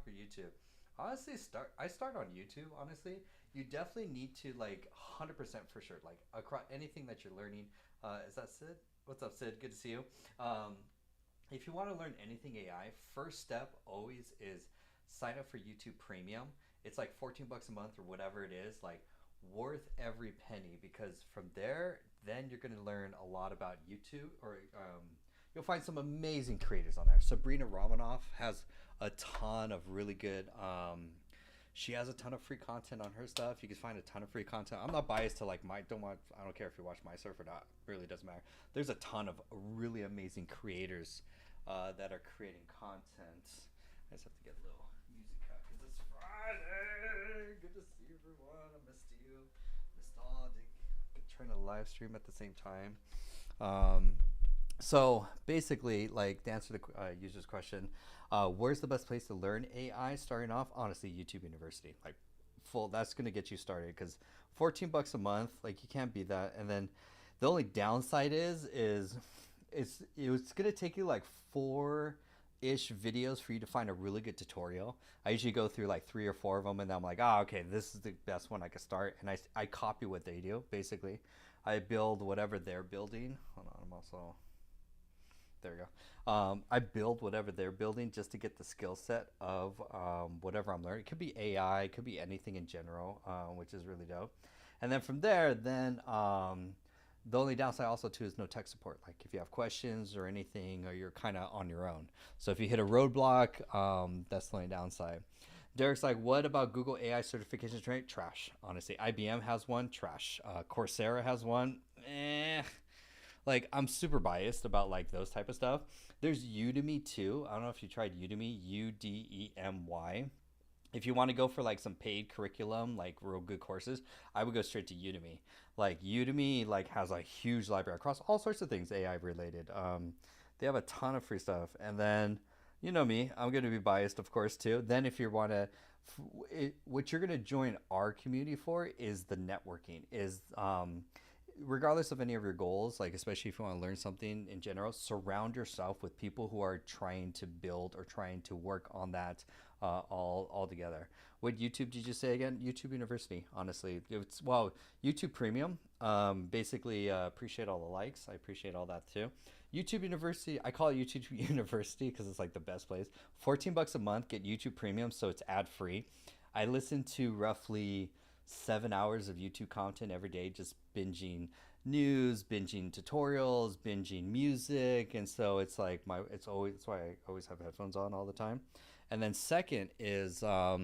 or YouTube? Honestly, I start on YouTube. Honestly, you definitely need to like 100% for sure. Like across anything that you're learning. Is that Sid? What's up, Sid? Good to see you. Um, if you want to learn anything AI, first step always is sign up for YouTube Premium. It's like 14 bucks a month or whatever it is, like worth every penny because from there, then you're going to learn a lot about YouTube or you'll find some amazing creators on there. Sabrina Romanoff has a ton of really good she has a ton of free content on her stuff. You can find a ton of free content. I'm not biased to like my don't want I don't care if you watch my surf or not. It really doesn't matter. There's a ton of really amazing creators that are creating content. I just have to get a little music out because it's Friday. Good to see everyone. I missed you. Nostalgic. Trying to live stream at the same time. Um, so basically, like to answer the user's question, where's the best place to learn AI? Starting off, honestly, YouTube University. Like full, that's gonna get you started because 14 bucks a month, like you can't beat that. And then the only downside is it's gonna take you like four ish videos for you to find a really good tutorial. I usually go through like three or four of them, and then I'm like, oh, okay, this is the best one I can start, and I copy what they do basically. I build whatever they're building. Hold on, I'm also there you go. I build whatever they're building just to get the skill set of whatever I'm learning. It could be AI, it could be anything in general, which is really dope. And then from there, then the only downside also too is no tech support. Like if you have questions or anything, or you're kind of on your own. So if you hit a roadblock, that's the only downside. Derek's like, what about Google AI certification training? Trash. Honestly, IBM has one. Trash. Coursera has one. Like I'm super biased about like those type of stuff. There's Udemy too. I don't know if you tried Udemy, Udemy. If you want to go for like some paid curriculum, like real good courses, I would go straight to Udemy. Like Udemy like has a huge library across all sorts of things AI related. They have a ton of free stuff. And then you know me, I'm going to be biased of course too. Then if you want to what you're going to join our community for is the networking is regardless of any of your goals, like especially if you want to learn something in general, surround yourself with people who are trying to build or trying to work on that all together. What YouTube did you say again? YouTube University. Honestly, it's well YouTube Premium. Basically, appreciate all the likes. I appreciate all that too. YouTube University. I call it YouTube University because it's like the best place. 14 bucks a month. Get YouTube Premium, so it's ad free. I listen to roughly 7 hours of YouTube content every day, just binging news, binging tutorials, binging music, and so it's like it's always that's why I always have headphones on all the time. And then second is I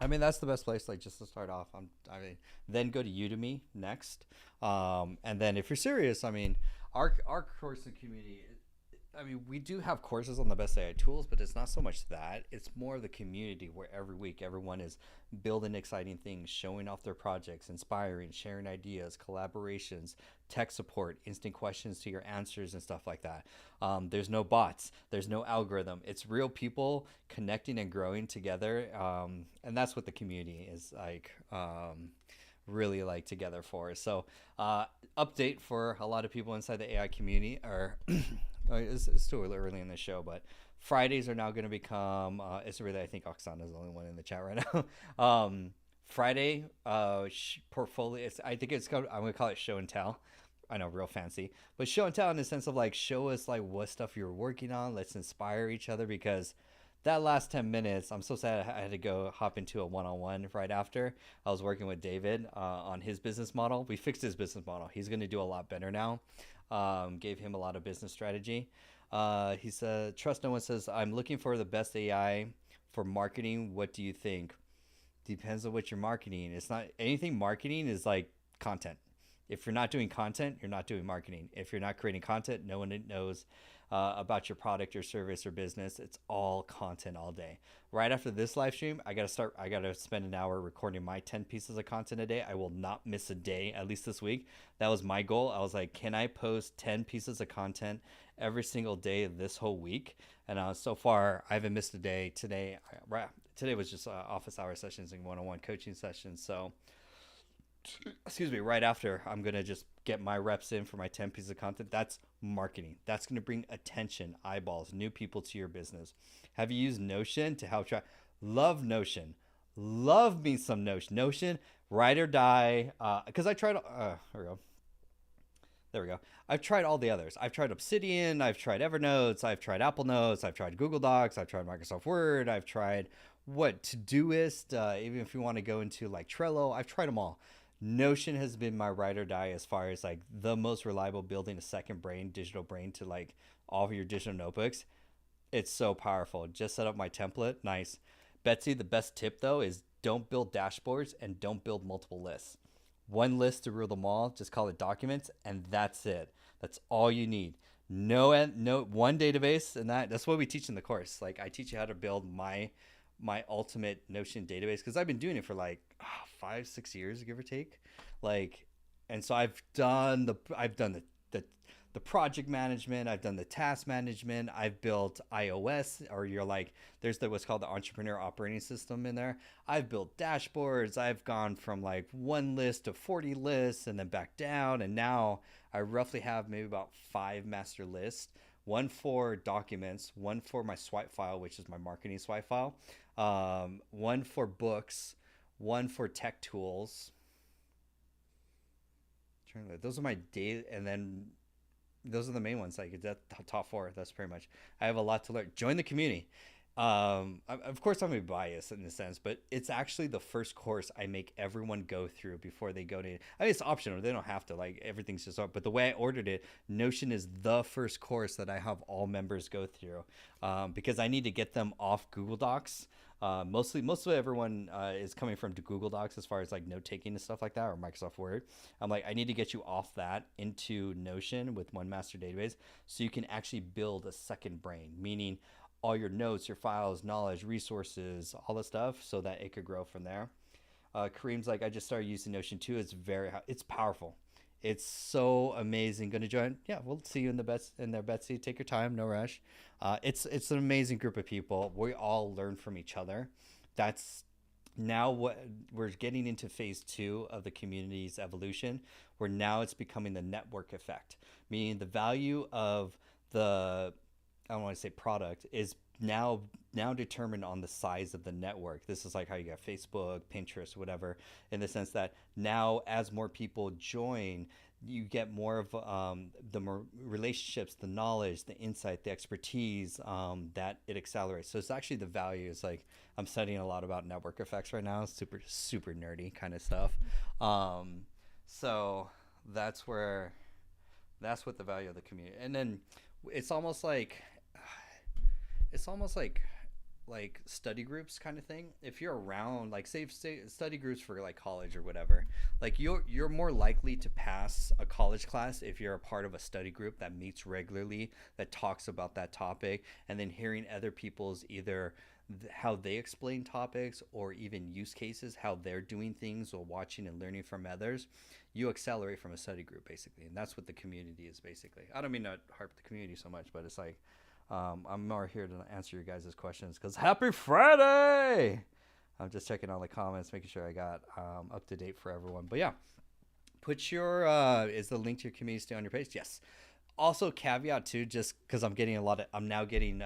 mean that's the best place like just to start off. I mean then go to Udemy next, and then if you're serious, I mean our course and community. I mean, we do have courses on the best AI tools, but it's not so much that. It's more the community where every week everyone is building exciting things, showing off their projects, inspiring, sharing ideas, collaborations, tech support, instant questions to your answers, and stuff like that. There's no bots, there's no algorithm. It's real people connecting and growing together. And that's what the community is like. Really like together for. So, update for a lot of people inside the AI community are it's still early in the show, but Fridays are now going to become. It's really I think Oksana is the only one in the chat right now. Friday portfolio. I think it's called. I'm going to call it show and tell. I know, real fancy, but show and tell in the sense of like show us like what stuff you're working on. Let's inspire each other because that last 10 minutes, I'm so sad I had to go hop into a one on one right after. I was working with David on his business model. We fixed his business model. He's going to do a lot better now. Gave him a lot of business strategy. He said, Trust No One says, I'm looking for the best AI for marketing. What do you think? Depends on what you're marketing. It's not anything marketing is like content. If you're not doing content, you're not doing marketing. If you're not creating content, no one knows about your product or service or business. It's all content all day. Right after this live stream, I gotta spend an hour recording my 10 pieces of content a day. I will not miss a day, at least this week. That was my goal. I was like, can I post 10 pieces of content every single day this whole week? And so far, I haven't missed a day. Today was just office hour sessions and one-on-one coaching sessions. So excuse me, right after I'm gonna just get my reps in for my 10 pieces of content. That's marketing. That's gonna bring attention, eyeballs, new people to your business. Have you used Notion to help track? Love Notion. Love me some Notion. Notion, ride or die. Because I tried. There we go. There we go. I've tried all the others. I've tried Obsidian. I've tried Evernote. I've tried Apple Notes. I've tried Google Docs. I've tried Microsoft Word. I've tried what Todoist. Even if you want to go into like Trello, I've tried them all. Notion has been my ride or die as far as like the most reliable building a second brain, digital brain to like all of your digital notebooks. It's so powerful. Just set up my template. Nice. Betsy, the best tip though is don't build dashboards and don't build multiple lists. One list to rule them all. Just call it documents, and that's it. That's all you need. No one database, and that's what we teach in the course. Like I teach you how to build my ultimate Notion database because I've been doing it for like 5-6 years, give or take. Like, and so I've done the project management, I've done the task management, I've built iOS, or you're like, there's what's called the entrepreneur operating system in there. I've built dashboards. I've gone from like one list to 40 lists and then back down. And now I roughly have maybe about 5 master lists, one for documents, one for my swipe file, which is my marketing swipe file, one for books, one for tech tools. Those are my daily, and then those are the main ones. Like that top 4. That's pretty much. I have a lot to learn. Join the community. Of course, I'm gonna be biased in a sense, but it's actually the first course I make everyone go through before they go to. I mean, it's optional; they don't have to. Like everything's just up. But the way I ordered it, Notion is the first course that I have all members go through, because I need to get them off Google Docs. Most of everyone is coming from Google Docs as far as like note taking and stuff like that, or Microsoft Word. I'm like, I need to get you off that into Notion with one master database, so you can actually build a second brain, meaning all your notes, your files, knowledge, resources, all the stuff, so that it could grow from there. Kareem's like, I just started using Notion too. It's powerful. It's so amazing. Going to join? Yeah, we'll see you in there, Betsy. Take your time, no rush. It's an amazing group of people. We all learn from each other. That's now what we're getting into phase 2 of the community's evolution, where now it's becoming the network effect, meaning the value of the, I don't want to say product, is now determined on the size of the network. This is like how you got Facebook, Pinterest, whatever, in the sense that now as more people join, you get more of the more relationships, the knowledge, the insight, the expertise, that it accelerates. So it's actually the value is like, I'm studying a lot about network effects right now. Super, super nerdy kind of stuff. So that's what the value of the community. And then it's almost like study groups kind of thing. If you're around, like say study groups for like college or whatever, like you're more likely to pass a college class if you're a part of a study group that meets regularly, that talks about that topic, and then hearing other people's either how they explain topics or even use cases, how they're doing things, or watching and learning from others. You accelerate from a study group basically, and that's what the community is basically. I don't mean to harp the community so much, but it's like, I'm more here to answer your guys' questions because happy Friday! I'm just checking all the comments, making sure I got up to date for everyone. But yeah, put your is the link to your community still on your page? Yes. Also, caveat too, just because I'm now getting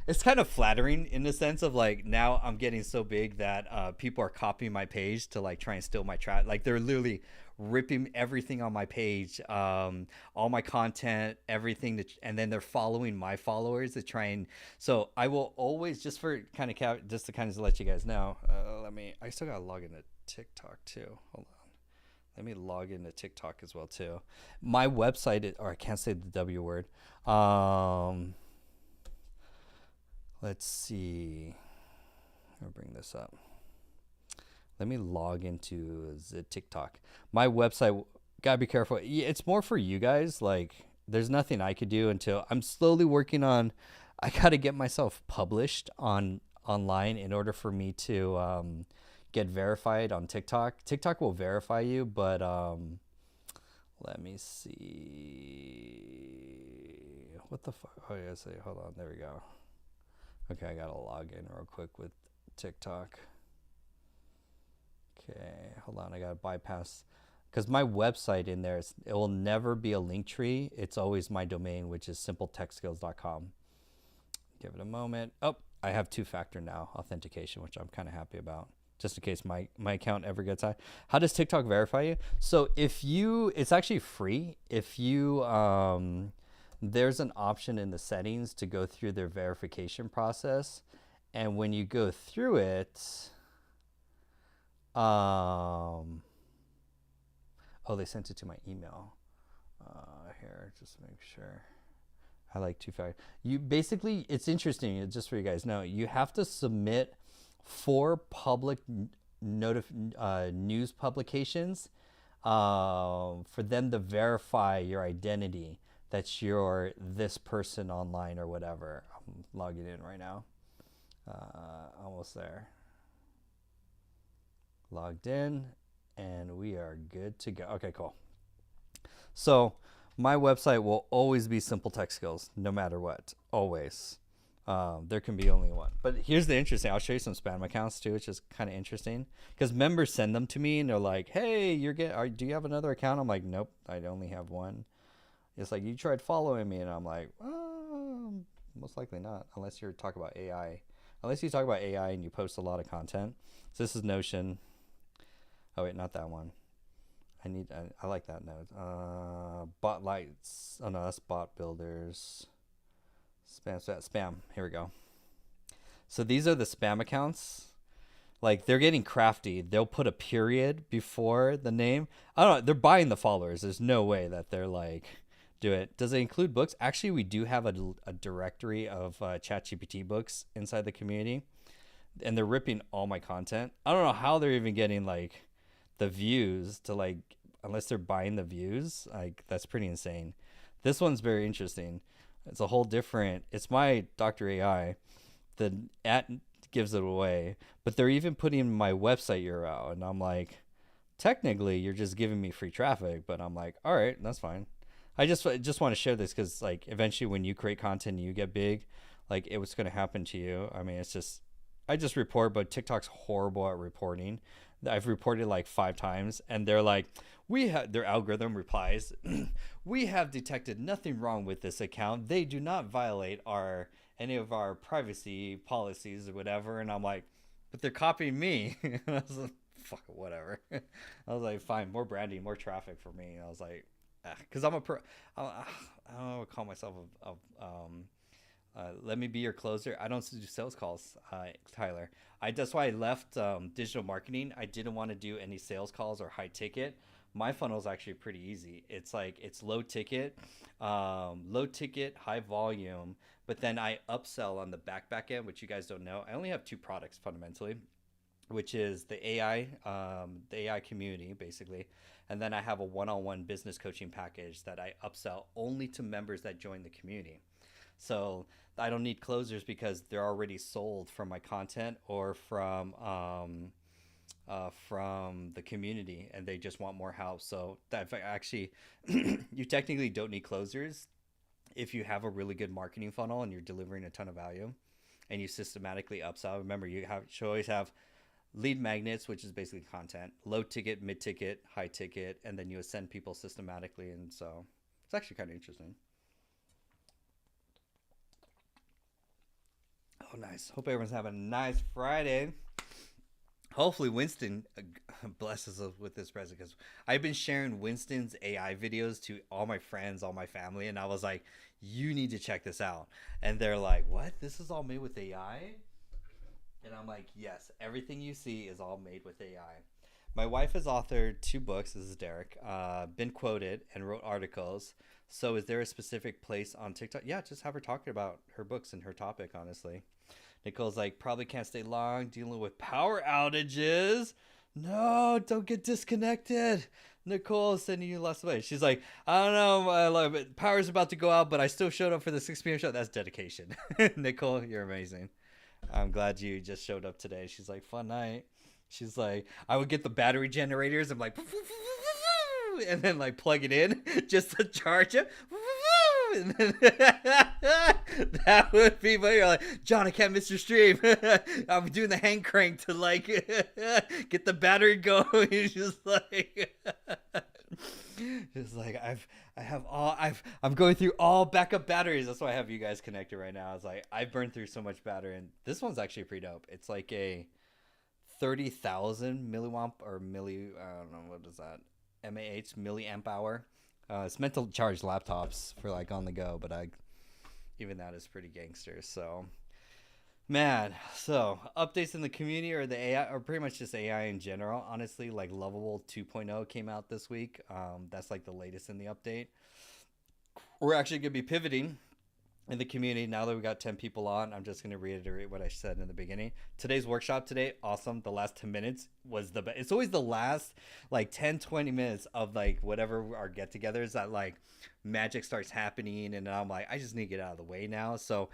it's kind of flattering in the sense of like now I'm getting so big that people are copying my page to like try and steal my traffic. Like they're literally ripping everything on my page, all my content, everything, and then they're following my followers to try and. So I will always, just for kind of just to kind of let you guys know. I still gotta log into TikTok too. Hold on. Let me log into TikTok as well too. My website, or I can't say the W word. Let's see. I'll bring this up. Let me log into the TikTok. My website, gotta be careful. It's more for you guys. Like, there's nothing I could do until I'm slowly working on. I gotta get myself published online in order for me to get verified on TikTok. TikTok will verify you, but let me see. What the fuck? Oh yeah, say hold on. There we go. Okay, I gotta log in real quick with TikTok. Okay, hold on. I gotta bypass because my website in there, it will never be a link tree. It's always my domain, which is simpletechskills.com. Give it a moment. Oh, I have two-factor now authentication, which I'm kind of happy about, just in case my account ever gets hacked. How does TikTok verify you? So it's actually free. If you there's an option in the settings to go through their verification process, and when you go through it, oh, they sent it to my email. Here, just make sure. I like two-factor. You basically, it's interesting. Just for you guys know, you have to submit 4 public news publications for them to verify your identity, that you're this person online or whatever. I'm logging in right now. Almost there. Logged in, and we are good to go. Okay, cool. So my website will always be Simple Tech Skills, no matter what. Always. There can be only one. But here's the interesting. I'll show you some spam accounts too, which is kind of interesting, because members send them to me and they're like, "Hey, do you have another account?" I'm like, "Nope, I only have one." It's like, "You tried following me," and I'm like, most likely not, unless you're talking about AI. Unless you talk about AI and you post a lot of content. So this is Notion. Oh wait, not that one. I like that node. Bot lights. Oh no, that's bot builders. Spam. Here we go. So these are the spam accounts. Like, they're getting crafty. They'll put a period before the name. I don't know. They're buying the followers. There's no way that they're like, do it. Does it include books? Actually, we do have a directory of ChatGPT books inside the community, and they're ripping all my content. I don't know how they're even getting like the views to like, unless they're buying the views. Like, that's pretty insane. This one's very interesting. It's a whole different, it's my Dr. AI. The at gives it away, but they're even putting my website URL, and I'm like, technically you're just giving me free traffic, but I'm like, all right, that's fine. I just want to share this because like eventually when you create content and you get big, like it was going to happen to you. I mean, it's just, I just report, but TikTok's horrible at reporting. I've reported like 5 times, and they're like, their algorithm replies, "We have detected nothing wrong with this account. They do not violate any of our privacy policies or whatever." And I'm like, but they're copying me. And I was like, fuck it, whatever. I was like, fine, more branding, more traffic for me. And I was like, because I'm I don't call myself let me be your closer. I don't do sales calls, Tyler. That's why I left digital marketing. I didn't want to do any sales calls or high ticket. My funnel is actually pretty easy. It's like, it's low ticket, high volume, but then I upsell on the back end, which you guys don't know. I only have 2 products fundamentally, which is the AI community basically. And then I have a one-on-one business coaching package that I upsell only to members that join the community. So I don't need closers because they're already sold from my content or from the community, and they just want more help. So that actually, you technically don't need closers if you have a really good marketing funnel and you're delivering a ton of value, and you systematically upsell. Remember, should always have lead magnets, which is basically content, low ticket, mid ticket, high ticket, and then you ascend people systematically. And so it's actually kind of interesting. Oh, nice. Hope everyone's having a nice Friday. Hopefully Winston blesses us with this present, because I've been sharing Winston's AI videos to all my friends, all my family, and I was like, you need to check this out. And they're like, what? This is all made with AI? And I'm like, yes, everything you see is all made with AI. My wife has authored 2 books. This is Derek. Been quoted and wrote articles. So is there a specific place on TikTok? Yeah, just have her talking about her books and her topic, honestly. Nicole's like, probably can't stay long dealing with power outages. No, don't get disconnected. Nicole is sending you lots of ways. She's like, I don't know, power's about to go out, but I still showed up for the 6 p.m. show. That's dedication. Nicole, you're amazing. I'm glad you just showed up today. She's like, fun night. She's like, I would get the battery generators. I'm like, and then like plug it in just to charge it. And then that would be funny. You're like, John, I can't miss your stream. I'm doing the hand crank to like get the battery going. He's just like, Just like I'm going through all backup batteries. That's why I have you guys connected right now. It's like I've burned through so much battery, and this one's actually pretty dope. It's like a 30,000 milliamp or milli. I don't know what is that. mAh milliamp hour. It's meant to charge laptops for like on the go, but I even that is pretty gangster. So man, so updates in the community or the AI or pretty much just AI in general. Honestly, like Lovable 2.0 came out this week. That's like the latest in the update. We're actually going to be pivoting in the community now that we got 10 people on. I'm just going to reiterate what I said in the beginning. Today's workshop today, awesome. The last 10 minutes was the best. It's always the last like 10, 20 minutes of like whatever our get togethers that like magic starts happening. And I'm like, I just need to get out of the way now. So,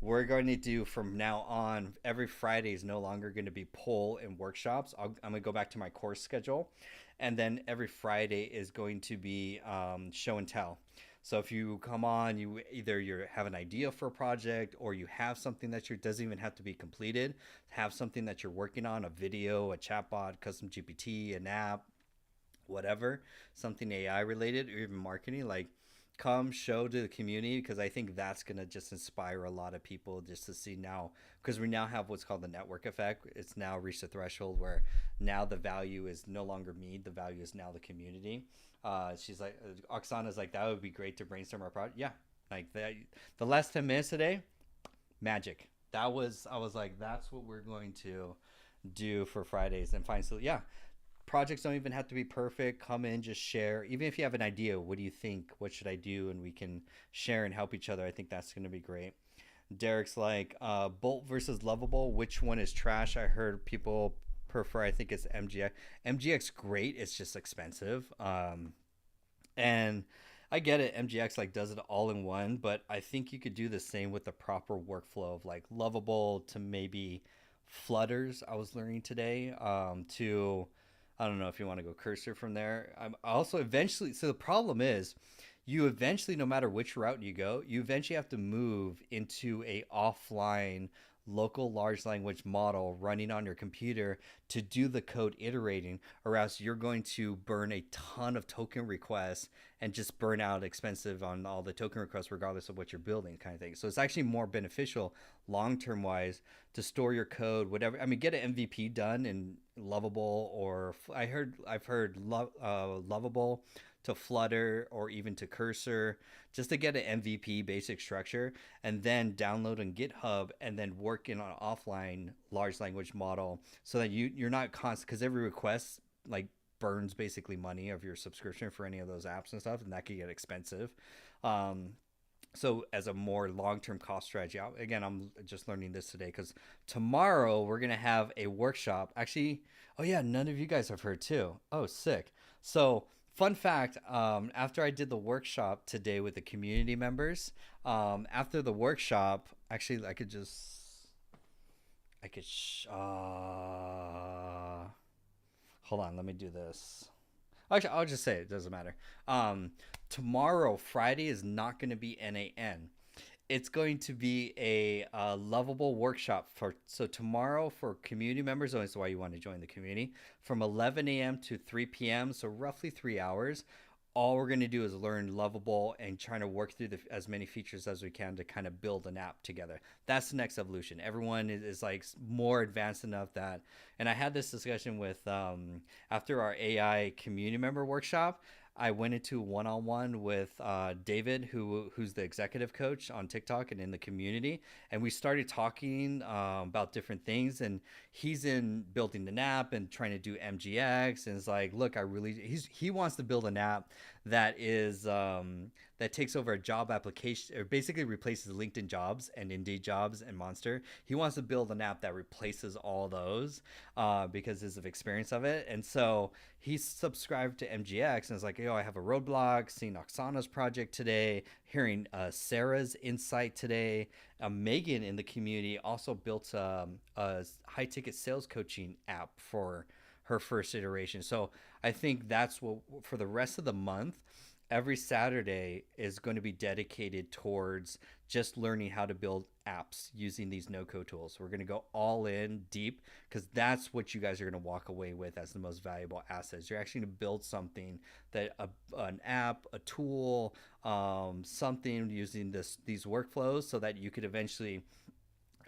we're going to do from now on, every Friday is no longer going to be poll and workshops. I'm going to go back to my course schedule. And then every Friday is going to be show and tell. So if you come on, you have an idea for a project, or you have something that doesn't even have to be completed. Have something that you're working on, a video, a chatbot, custom GPT, an app, whatever, something AI related, or even marketing. Like, come show to the community, because I think that's going to just inspire a lot of people just to see now, because we now have what's called the network effect. It's now reached a threshold where now the value is no longer me, the value is now the community. She's like, Oksana's like, that would be great to brainstorm our project. Yeah, like that. The last 10 minutes today, magic. That was, I was like, that's what we're going to do for Fridays and find. So yeah, projects don't even have to be perfect. Come in, just share. Even if you have an idea, what do you think? What should I do? And we can share and help each other. I think that's going to be great. Derek's like, Bolt versus Lovable. Which one is trash? I heard people prefer, I think it's MGX. MGX great. It's just expensive. And I get it. MGX like does it all in one, but I think you could do the same with the proper workflow of like Lovable to maybe Flutters. I was learning today. To I don't know if you want to go Cursor from there. I'm also eventually. So the problem is, you eventually, no matter which route you go, you eventually have to move into a offline local large language model running on your computer to do the code iterating, or else you're going to burn a ton of token requests and just burn out expensive on all the token requests regardless of what you're building, kind of thing. So it's actually more beneficial long term wise to store your code, whatever. I mean, get an MVP done in Lovable, or I've heard Lovable to Flutter, or even to Cursor, just to get an MVP basic structure, and then download on GitHub, and then work in an offline large language model, so that you're not constant, because every request like burns basically money of your subscription for any of those apps and stuff, and that could get expensive. So as a more long-term cost strategy, again, I'm just learning this today, because tomorrow we're going to have a workshop. Actually, oh yeah, none of you guys have heard too. Oh, sick. So fun fact, after I did the workshop today with the community members, after the workshop, actually I could hold on, let me do this. Actually, I'll just say it doesn't matter. Tomorrow, Friday, is not going to be NAN. It's going to be a Lovable workshop so tomorrow for community members. That's why you want to join the community, from 11 a.m. to 3 p.m. So roughly 3 hours. All we're going to do is learn Lovable and trying to work through as many features as we can to kind of build an app together. That's the next evolution. Everyone is like more advanced enough that, and I had this discussion with, after our AI community member workshop, I went into one-on-one with David, who's the executive coach on TikTok and in the community, and we started talking about different things. And he's in building an app and trying to do MGX, and it's like, look, he wants to build an app that is that takes over a job application, or basically replaces LinkedIn Jobs and Indeed Jobs and Monster. He wants to build an app that replaces all those because of experience of it. And so he's subscribed to MGX and is like, yo, I have a roadblock, seeing Oksana's project today, hearing Sarah's insight today. Megan in the community also built a high ticket sales coaching app for her first iteration. So I think that's what, for the rest of the month, every Saturday is going to be dedicated towards just learning how to build apps using these no code tools. We're going to go all in deep because that's what you guys are going to walk away with as the most valuable assets. You're actually going to build something that an app, a tool, something using these workflows so that you could eventually.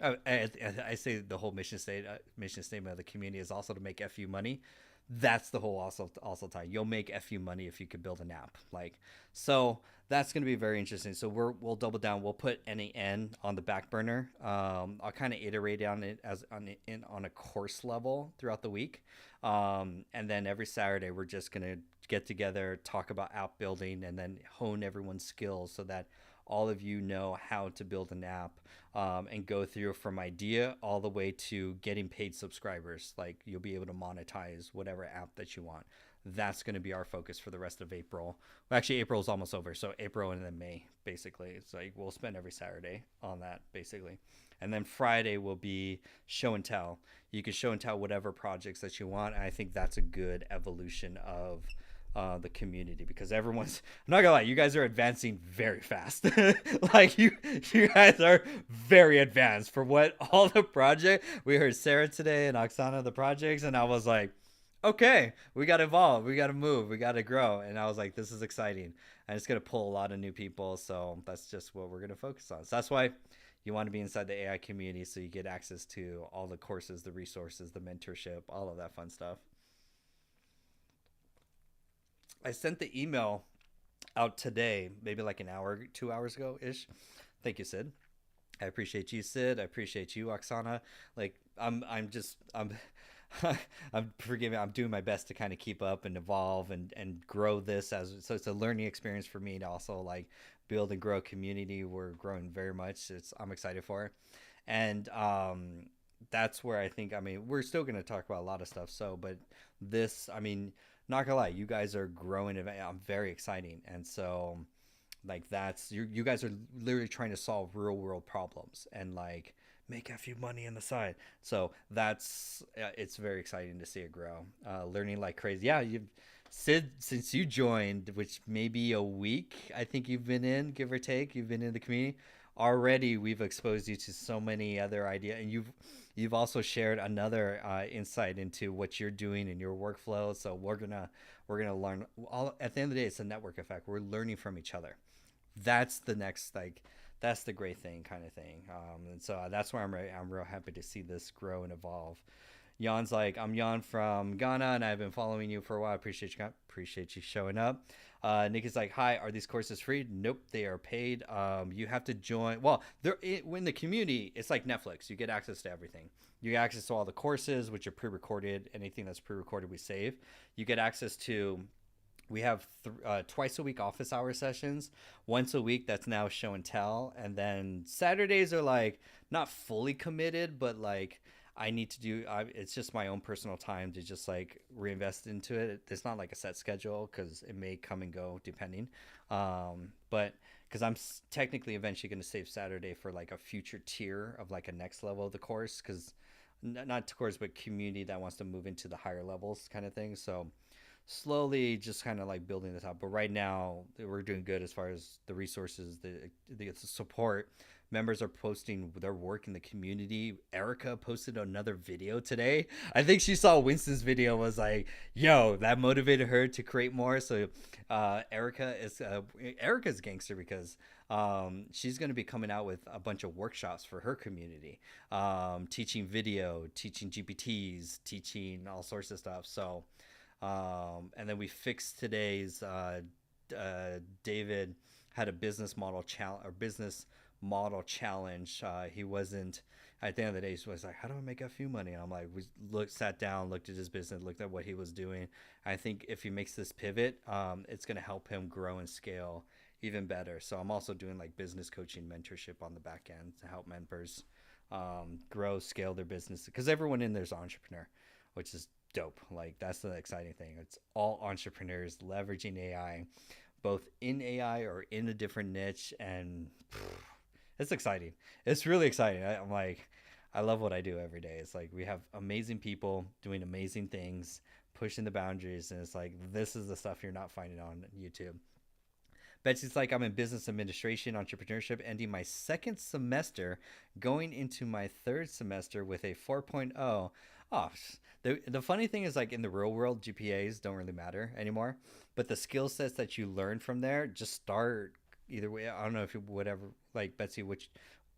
I say the whole mission statement of the community is also to make FU money. That's the whole also tie. You'll make FU money if you could build an app. Like, so that's going to be very interesting. So we'll double down. We'll put NAN on the back burner. I'll kind of iterate on it as on a course level throughout the week. And then every Saturday we're just going to get together, talk about app building, and then hone everyone's skills so that all of you know how to build an app, and go through from idea all the way to getting paid subscribers. Like, you'll be able to monetize whatever app that you want. That's going to be our focus for the rest of April. Well, actually, April is almost over. So April and then May, basically. It's like we'll spend every Saturday on that, basically. And then Friday will be show and tell. You can show and tell whatever projects that you want. And I think that's a good evolution of the community, because everyone's, I'm not gonna lie, you guys are advancing very fast. Like, you guys are very advanced for what all the project. We heard Sarah today and Oksana the projects, and I was like, okay, we got to evolve, we got to move, we got to grow. And I was like, this is exciting, and it's going to pull a lot of new people. So that's just what we're going to focus on. So that's why you want to be inside the AI community, so you get access to all the courses, the resources, the mentorship, all of that fun stuff. I sent the email out today, maybe like an hour, 2 hours ago ish. Thank you, Sid. I appreciate you, Sid. I appreciate you, Oksana. Like, I'm forgiving. I'm doing my best to kind of keep up and evolve and grow this as, so it's a learning experience for me to also like build and grow a community. We're growing very much. I'm excited for it. And that's where I think, I mean, we're still going to talk about a lot of stuff. So, but this, I mean, not gonna lie, you guys are growing. I'm very exciting. And so, like, that's, you guys are literally trying to solve real world problems and like make a few money on the side. So that's, it's very exciting to see it grow, learning like crazy. Yeah, you've, Sid, since you joined, which maybe a week, I think you've been in, give or take, you've been in the community already. We've exposed you to so many other ideas, and you've also shared another insight into what you're doing in your workflow. So we're gonna learn. All at the end of the day, it's a network effect. We're learning from each other. That's the next, like, that's the great thing, kind of thing. And so that's why I'm real happy to see this grow and evolve. Jan's like, I'm Jan from Ghana, and I've been following you for a while. Appreciate you showing up. Nick is like, hi, are these courses free? Nope, they are paid. You have to join. Well, when the community, it's like Netflix. You get access to everything. You get access to all the courses, which are pre-recorded. Anything that's pre-recorded, we save. You get access to, we have twice a week office hour sessions. Once a week, that's now show and tell. And then Saturdays are like not fully committed, but like I need to do, it's just my own personal time to just like reinvest into it. It's not like a set schedule because it may come and go depending. But because I'm technically eventually going to save Saturday for like a future tier of like a next level of the course, because not course, but community that wants to move into the higher levels kind of thing. So slowly just kind of like building this up. But right now we're doing good as far as the resources, the support. Members are posting their work in the community. Erica posted another video today. I think she saw Winston's video, was like, yo, that motivated her to create more. So Erica's gangster because she's going to be coming out with a bunch of workshops for her community, teaching video, teaching GPTs, teaching all sorts of stuff. So and then we fixed today's David had a business model challenge. He wasn't, at the end of the day, he was like, how do I make a few money? And I'm like, we sat down, looked at his business, looked at what he was doing. I think if he makes this pivot, it's going to help him grow and scale even better. So I'm also doing like business coaching mentorship on the back end to help members grow, scale their business, because everyone in there's an entrepreneur, which is dope. Like, that's the exciting thing. It's all entrepreneurs leveraging AI, both in AI or in a different niche. And it's exciting. It's really exciting. I'm like, I love what I do every day. It's like we have amazing people doing amazing things, pushing the boundaries. And it's like, this is the stuff you're not finding on YouTube. Betsy's like, I'm in business administration, entrepreneurship, ending my second semester, going into my third semester with a 4.0. Oh, the funny thing is, like in the real world, GPAs don't really matter anymore, but the skill sets that you learn from there just start either way. I don't know if you whatever like Betsy, which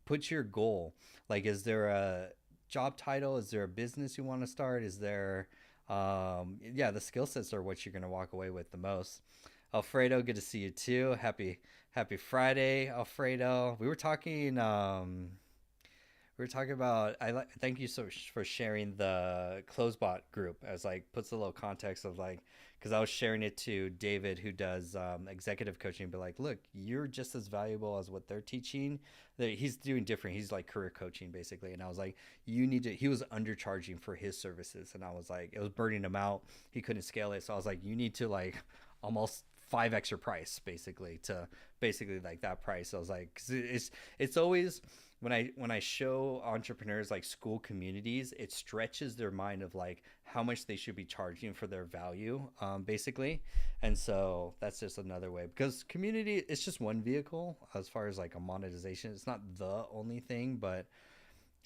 put your goal. Like, is there a job title? Is there a business you want to start? Is there, yeah, the skill sets are what you're gonna walk away with the most. Alfredo, good to see you too. Happy Friday, Alfredo. We were talking about. Thank you so for sharing the Closebot group as like puts a little context of like because I was sharing it to David who does executive coaching, but like, look, you're just as valuable as what they're teaching. He's doing different. He's like career coaching basically, and I was like, you need to. He was undercharging for his services, and I was like, it was burning him out. He couldn't scale it, so I was like, you need to like almost 5x your price basically to basically like that price. I was like, 'cause it's always when I show entrepreneurs like school communities, it stretches their mind of like how much they should be charging for their value, basically. And so that's just another way because community it's just one vehicle as far as like a monetization. It's not the only thing, but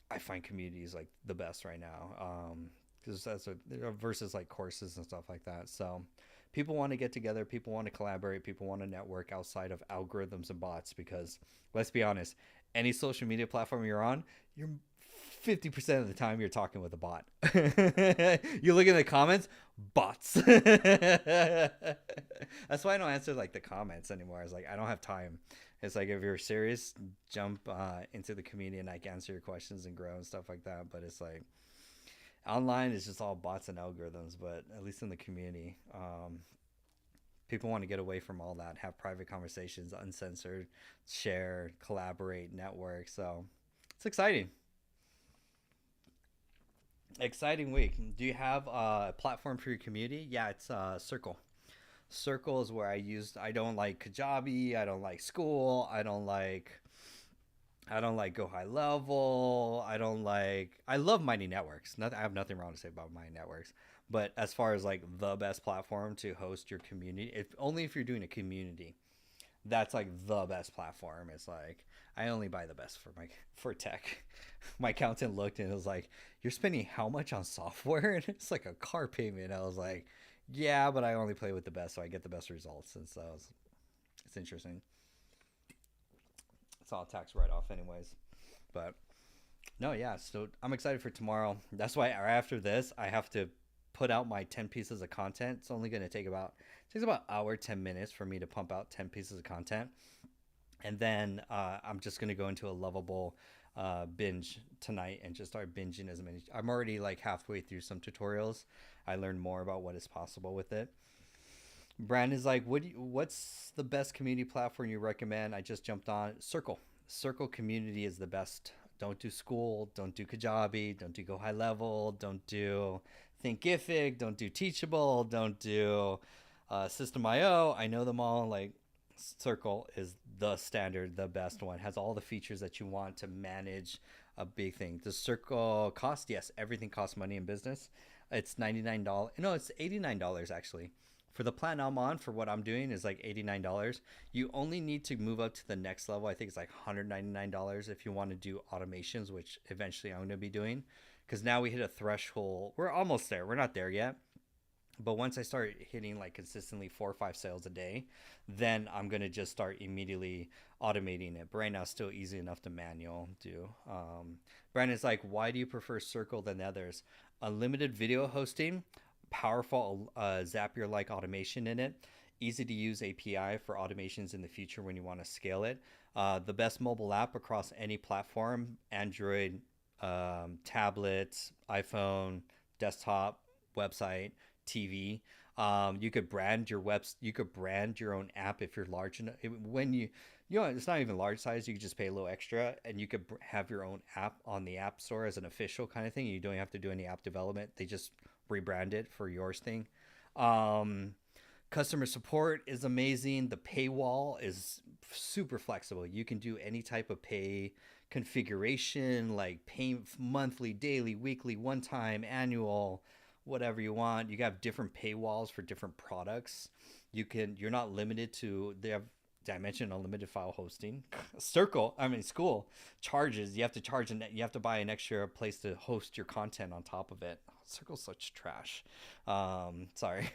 I find communities like the best right now. Because that's a versus like courses and stuff like that. So people want to get together, people want to collaborate, people want to network outside of algorithms and bots because let's be honest, any social media platform you're on, you're 50% of the time you're talking with a bot. You look in the comments, bots. That's why I don't answer like the comments anymore. It's like I don't have time. It's like if you're serious, jump into the community and I can answer your questions and grow and stuff like that. But it's like online is just all bots and algorithms. But at least in the community, people want to get away from all that, have private conversations, uncensored, share, collaborate, network. So it's exciting. Exciting week. Do you have a platform for your community? Yeah, it's Circle. Circle is where I don't like Kajabi. I don't like school. I don't like Go High Level. I love Mighty Networks. I have nothing wrong to say about Mighty Networks. But as far as like the best platform to host your community, if only if you're doing a community, that's like the best platform. It's like I only buy the best for tech. My accountant looked and it was like, "You're spending how much on software?" And it's like a car payment. I was like, "Yeah, but I only play with the best, so I get the best results." And so it's interesting. It's all tax write off, anyways. But no, yeah. So I'm excited for tomorrow. That's why after this, I have to put out my 10 pieces of content. It's only going to take about hour 10 minutes for me to pump out 10 pieces of content, and then I'm just going to go into a lovable binge tonight and just start binging as many. I'm already like halfway through some tutorials. I learned more about what is possible with it. Brandon's like, what's the best community platform you recommend? I just jumped on Circle. Circle community is the best. Don't do school. Don't do Kajabi. Don't do Go High Level. Don't do Thinkific. Don't do Teachable. Don't do System.io. I know them all. Like Circle is the standard, the best one. Has all the features that you want to manage a big thing. Does Circle cost? Yes, everything costs money in business. It's $99. No, it's $89 actually. For the plan I'm on, for what I'm doing, is like $89. You only need to move up to the next level. I think it's like $199 if you want to do automations, which eventually I'm going to be doing. Because now we hit a threshold. We're almost there. We're not there yet. But once I start hitting like consistently 4 or 5 sales a day, then I'm going to just start immediately automating it. But right now, it's still easy enough to manual do. Brandon's like, why do you prefer Circle than the others? Unlimited video hosting, powerful Zapier like automation in it, easy to use API for automations in the future when you want to scale it. The best mobile app across any platform: Android, tablets, iPhone, desktop, website, TV. You could brand your you could brand your own app if you're large enough. When it's not even large size. You could just pay a little extra, and you could have your own app on the App Store as an official kind of thing. You don't have to do any app development. They just rebrand it for yours thing. Um, Customer support is amazing. The paywall is super flexible. You can do any type of pay configuration, like pay monthly, daily, weekly, one time, annual, whatever you want. You have different paywalls for different products. You're not limited to, they have Did I mention unlimited file hosting? School charges. You have to charge and you have to buy an extra place to host your content on top of it. Circle's such trash. Sorry.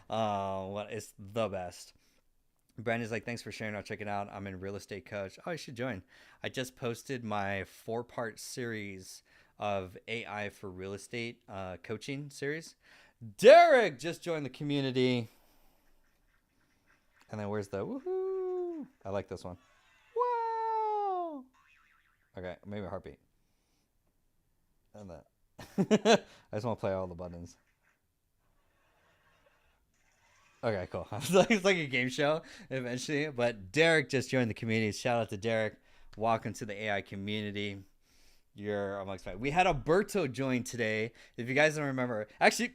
What is the best? Brandon's like, thanks for sharing. I'll check it out. I'm in real estate coach. Oh, you should join. I just posted my 4-part series of AI for real estate coaching series. Derek just joined the community. And then where's the woohoo? I like this one. Wow. Okay, maybe a heartbeat. And that. I just want to play all the buttons. Okay, cool. It's like a game show eventually. But Derek just joined the community. Shout out to Derek. Welcome to the AI community. You're amongst my. We had Alberto join today. If you guys don't remember, actually,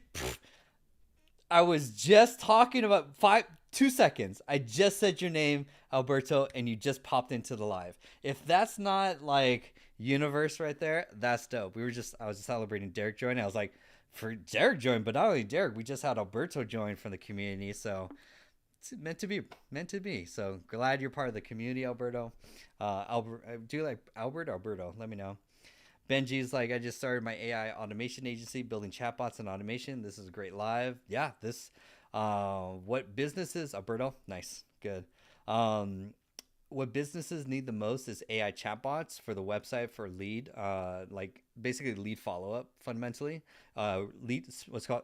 I was just talking about 2 seconds. I just said your name, Alberto, and you just popped into the live. If that's not like universe right there, that's dope. I was celebrating Derek joining. I was like, for Derek joined, but not only Derek, we just had Alberto join from the community. So it's meant to be. So glad you're part of the community, Alberto. Albert, do you like Albert or Alberto? Let me know. Benji's like, I just started my AI automation agency, building chatbots and automation. This is a great live. Yeah, what businesses, Alberto? Nice, good. What businesses need the most is AI chatbots for the website for lead, like basically lead follow-up fundamentally. What's called,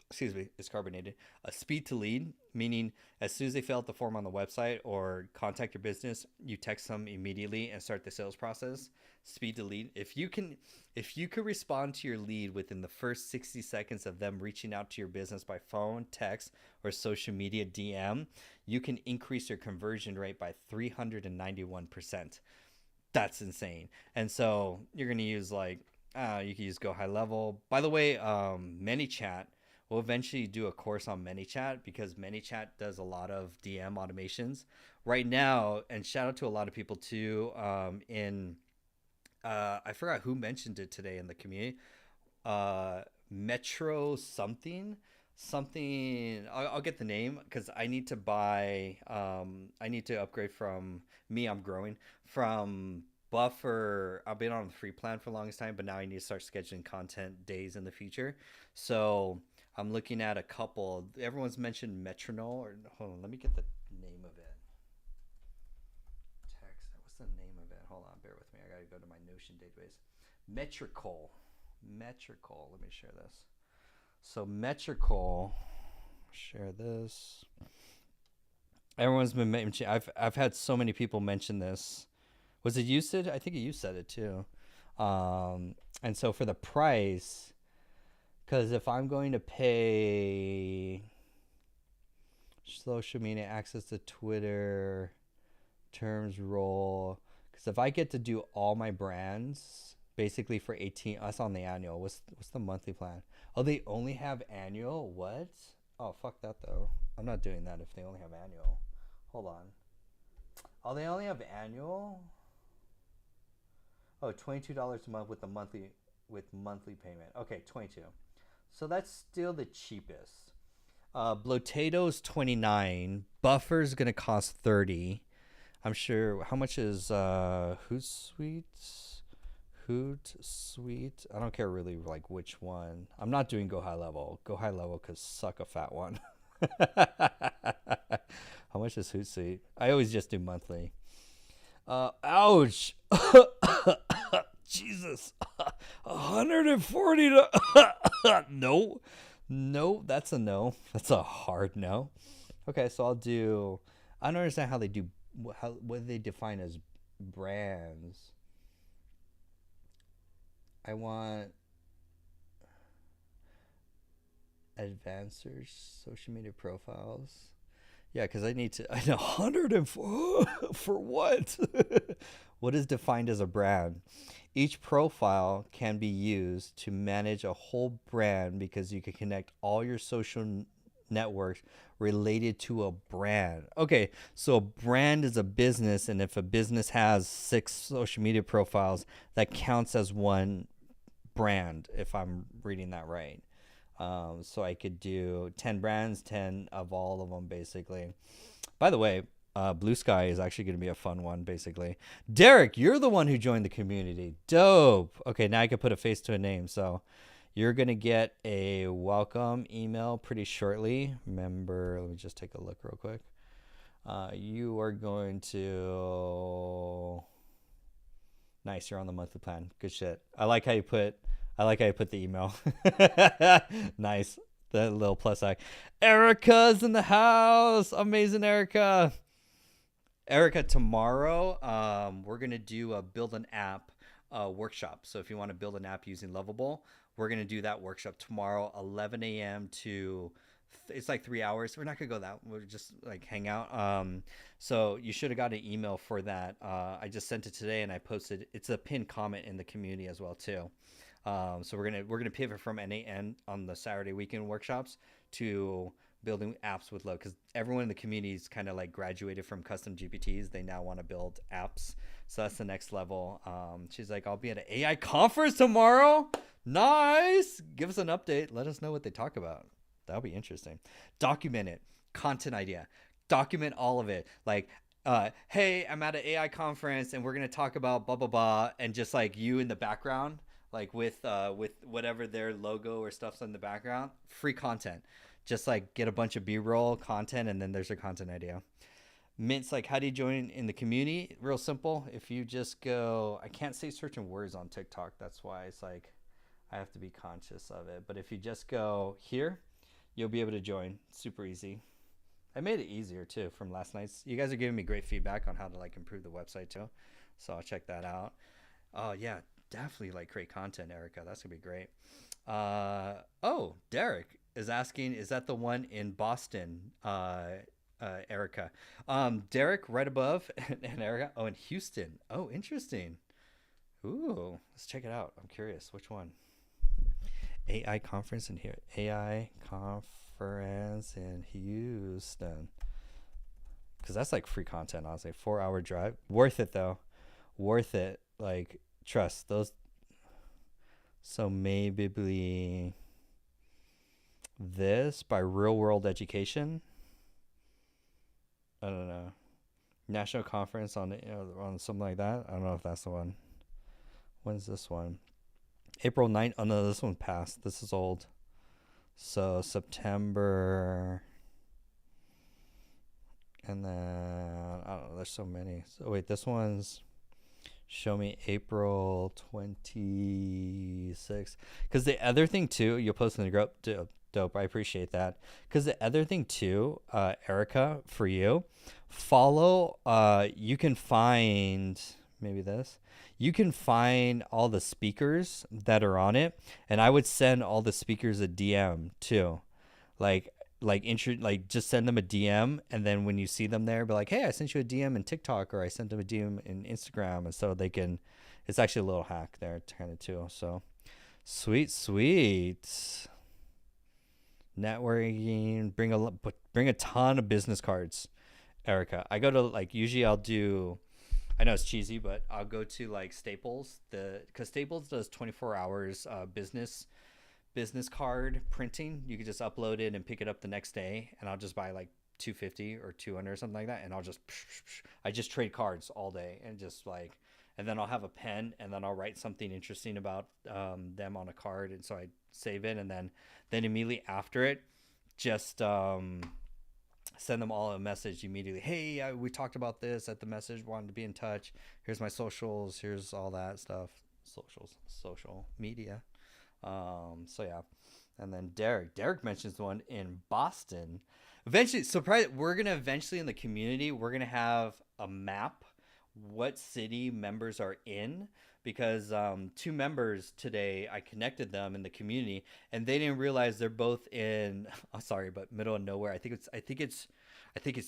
excuse me, it's carbonated. Speed to lead, meaning as soon as they fill out the form on the website or contact your business, you text them immediately and start the sales process. Speed to lead. If you can respond to your lead within the first 60 seconds of them reaching out to your business by phone, text, or social media DM, you can increase your conversion rate by 391%. That's insane. And so you're going to use you can use Go High Level. By the way, ManyChat, we'll eventually do a course on ManyChat because ManyChat does a lot of DM automations right now. And shout out to a lot of people too I forgot who mentioned it today in the community. Metro something. I'll get the name because I need to buy. I need to upgrade from me. I'm growing from Buffer. I've been on the free plan for the longest time, but now I need to start scheduling content days in the future. So I'm looking at a couple. Everyone's mentioned Metronome. Or hold on, let me get the name of it. What's the name of it? Hold on, bear with me. I gotta go to my Notion database. Metrical. Let me share this. So Metrical. Share this. Everyone's been mentioning. I've had so many people mention this. Was it you said? I think you said it too. And so for the price, because if I'm going to pay social media access to Twitter, terms roll, because if I get to do all my brands basically for 18, that's on the annual. What's the monthly plan? Oh, they only have annual? What? Oh, fuck that though. I'm not doing that if they only have annual. Hold on. Oh, they only have annual? Oh, $22 a month with monthly payment. Okay, 22. So that's still the cheapest. Blotato's 29. Buffer's gonna cost 30. I'm sure. How much is Hootsuite? Hootsuite. I don't care really like which one. I'm not doing Go High Level. Go High Level because suck a fat one. How much is Hootsuite? I always just do monthly. Ouch. Jesus. 140 no. No, that's a no. That's a hard no. Okay, so I'll do. I don't understand how they do. What they define as brands. I want advancers, social media profiles. Yeah, because I need to. I know 104 for what? What is defined as a brand? Each profile can be used to manage a whole brand because you can connect all your social networks related to a brand. Okay, so a brand is a business, and if a business has 6 social media profiles, that counts as one brand, if I'm reading that right. So I could do 10 brands, 10 of all of them, basically. By the way, Blue Sky is actually going to be a fun one, basically. Derek, you're the one who joined the community. Dope. Okay, now I can put a face to a name. So you're going to get a welcome email pretty shortly. Remember, let me just take a look real quick. You are going to... Nice, you're on the monthly plan. Good shit. I like how you put the email. Nice. The little plus sign. Erica's in the house. Amazing, Erica. Erica, tomorrow we're going to do a build an app workshop. So if you want to build an app using Lovable, we're going to do that workshop tomorrow, 11 a.m. to it's like 3 hours. We're not gonna go that. We'll just like hang out. So you should have got an email for that. I just sent it today and I posted. It's a pinned comment in the community as well too. So we're gonna pivot from NAN on the Saturday weekend workshops to building apps with Low, because everyone in the community is kind of like graduated from custom GPTs. They now want to build apps. So that's the next level. She's like, I'll be at an AI conference tomorrow. Nice. Give us an update. Let us know what they talk about. That'll be interesting. Document it. Content idea. Document all of it. Like, hey, I'm at an AI conference and we're gonna talk about blah blah blah, and just like you in the background, like with whatever their logo or stuff's in the background. Free content. Just like get a bunch of B-roll content, and then there's your content idea. Mint's like, how do you join in the community? Real simple. If you just go, I can't say certain words on TikTok. That's why it's like I have to be conscious of it. But if you just go here, you'll be able to join. Super easy. I made it easier too from last night's. You guys are giving me great feedback on how to like improve the website too. So I'll check that out. Oh yeah, definitely like create content, Erica. That's gonna be great. Oh, Derek is asking, is that the one in Boston? Erica. Derek right above and Erica. Oh, in Houston. Oh, interesting. Ooh, let's check it out. I'm curious. Which one? AI conference in here. AI conference in Houston. Because that's like free content, honestly. 4-hour drive. Worth it, though. Worth it. Like, trust. Those. So maybe this by Real World Education. I don't know. National conference on on something like that. I don't know if that's the one. When's this one? April 9th. Oh no, this one passed. This is old. So September. And then I don't know, there's so many. So wait, this one's show me April 26th. Because the other thing too, you'll post in the group. Dope. I appreciate that. Because the other thing too, Erica, for you, follow. You can find maybe this. You can find all the speakers that are on it, and I would send all the speakers a DM too, like just send them a DM, and then when you see them there, be like, hey, I sent you a DM in TikTok, or I sent them a DM in Instagram, and so they can. It's actually a little hack there, kind of too. So, sweet. Networking, bring a ton of business cards, Erica. I go to like usually I'll do. I know it's cheesy, but I'll go to like Staples, because Staples does 24 hours business card printing. You can just upload it and pick it up the next day, and I'll just buy like 250 or 200 or something like that, and I just trade cards all day, and just like, and then I'll have a pen, and then I'll write something interesting about them on a card, and so I save it, and then immediately after it, just send them all a message immediately. Hey, we talked about this at the message, wanted to be in touch. Here's my socials. Here's all that stuff. Social media. So yeah. And then Derek mentions one in Boston. Eventually, we're going to eventually in the community, we're going to have a map what city members are in, because 2 members today, I connected them in the community, and they didn't realize they're both in but middle of nowhere. I think it's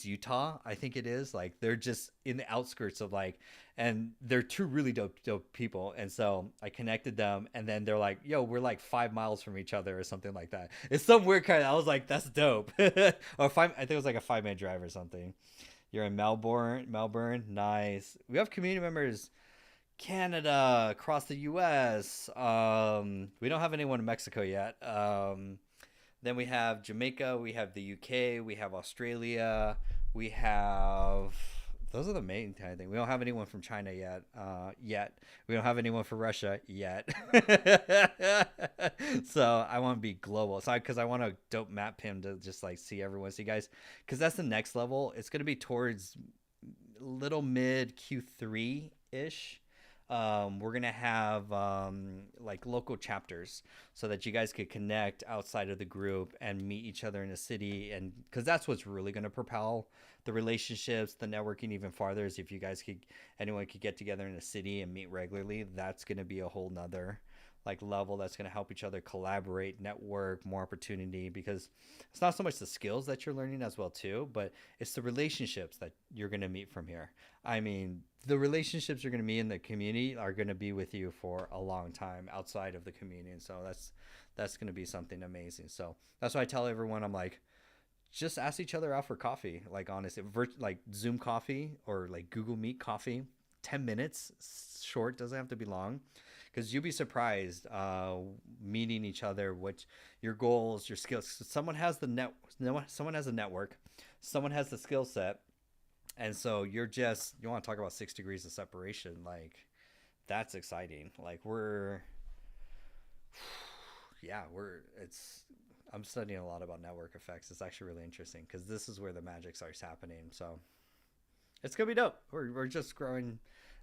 Utah. I think it is, like they're just in the outskirts of like, and they're 2 really dope people. And so I connected them, and then they're like, yo, we're like 5 miles from each other or something like that. It's some weird kind of, I was like, that's dope. Or I think it was like a 5-minute drive or something. You're in Melbourne. Nice. We have community members Canada, across the US. We don't have anyone in Mexico yet. Then we have Jamaica, we have the UK, we have Australia, We have those are the main kind of thing. We don't have anyone from China yet. Yet we don't have anyone from Russia yet. So I want to be global. So because I want to dope map him to just like see everyone, see guys, because that's the next level. It's gonna be towards little mid Q3 ish. We're gonna have like local chapters so that you guys could connect outside of the group and meet each other in a city, and because that's what's really gonna propel the relationships, the networking even farther. Is if you guys could, anyone could get together in a city and meet regularly, that's gonna be a whole nother like level that's going to help each other collaborate, network, more opportunity, because it's not so much the skills that you're learning as well too, but it's the relationships that you're going to meet from here. I mean, the relationships you're going to meet in the community are going to be with you for a long time outside of the community, and so that's going to be something amazing. So that's why I tell everyone, I'm like, just ask each other out for coffee, like honestly, like Zoom coffee or like Google Meet coffee, 10 minutes short, doesn't have to be long, because you'll be surprised meeting each other, what your goals, your skills. Someone has the net, someone has a network, someone has the skill set, and so you want to talk about 6 degrees of separation, like that's exciting. Like we're it's I'm studying a lot about network effects. It's actually really interesting because this is where the magic starts happening. So it's gonna be dope. We're just growing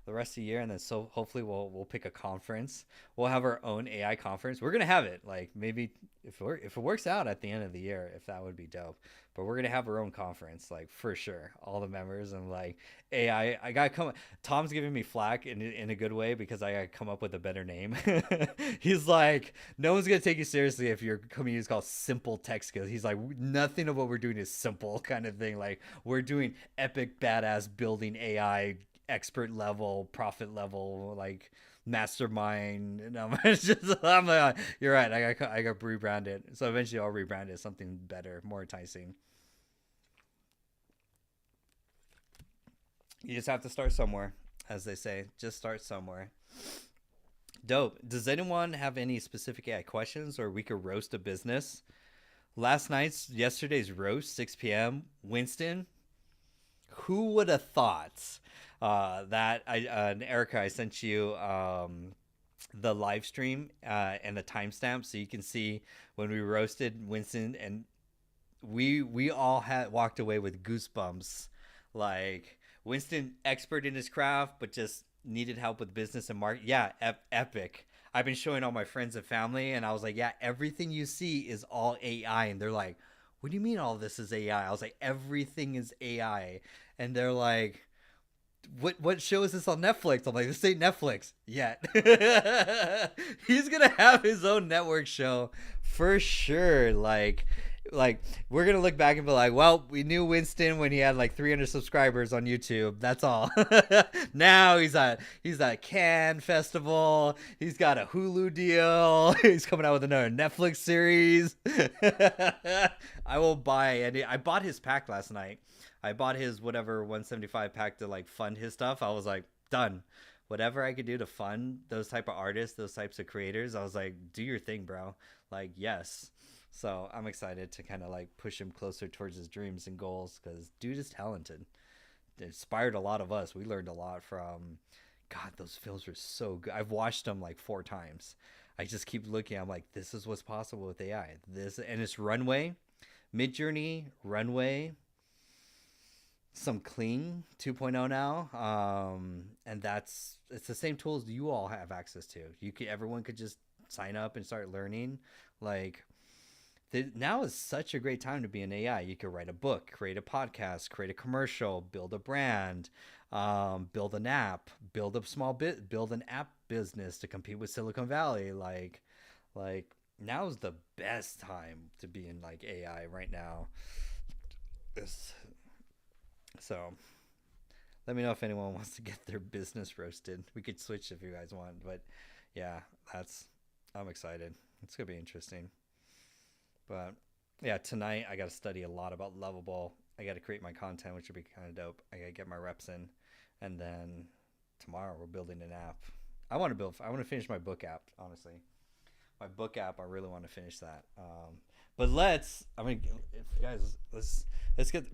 the rest of the year, and then so hopefully we'll pick a conference. We'll have our own AI conference. We're gonna have it like maybe if it works out at the end of the year, if that would be dope. But we're gonna have our own conference, like for sure, all the members, and like AI. I gotta come. Tom's giving me flack in a good way because I gotta come up with a better name. He's like, no one's gonna take you seriously if your community is called Simple Tech Skills. He's like, nothing of what we're doing is simple, kind of thing. Like we're doing epic badass building AI expert level, profit level, like mastermind. And I'm like, you're right. I got to rebrand it. So eventually I'll rebrand it something better, more enticing. You just have to start somewhere, as they say. Just start somewhere. Dope. Does anyone have any specific AI questions, or we could roast a business? Yesterday's roast, 6 p.m. Winston, who would have thought that and Erica, I sent you the live stream and the timestamp so you can see when we roasted Winston, and we all had walked away with goosebumps. Like Winston, expert in his craft, but just needed help with business and market. Yeah, epic. I've been showing all my friends and family, and I was like, yeah, everything you see is all AI, and they're like, what do you mean all this is AI? I was like, everything is AI, and they're like, what show is this on Netflix? I'm like, this ain't Netflix yet. He's gonna have his own network show for sure. Like we're gonna look back and be like, well, we knew Winston when he had like 300 subscribers on YouTube. That's all. Now he's at Cannes Festival. He's got a Hulu deal. He's coming out with another Netflix series. I will buy, and I bought his pack last night. I bought his whatever 175 pack to like fund his stuff. I was like, done. Whatever I could do to fund those type of artists, those types of creators, I was like, do your thing, bro. Like, yes. So I'm excited to kind of like push him closer towards his dreams and goals, because dude is talented. It inspired a lot of us. We learned a lot from. God, those films were so good. I've watched them like 4 times. I just keep looking. I'm like, this is what's possible with AI. This, and it's Runway, Midjourney, Runway, some Kling 2.0 now, and it's the same tools you all have access to. Everyone could just sign up and start learning. Like now is such a great time to be an AI. You could write a book, create a podcast, create a commercial, build a brand, build an app, build an app business to compete with Silicon Valley. Like now is the best time to be in like AI right now. It's, so let me know if anyone wants to get their business roasted. We could switch if you guys want, but yeah, I'm excited. It's gonna be interesting. But yeah, tonight I got to study a lot about Lovable. I got to create my content, which would be kind of dope. I got to get my reps in, and then tomorrow we're building an app. I want to finish my book app. Honestly, my book app. I really want to finish that. But I mean, if you guys, let's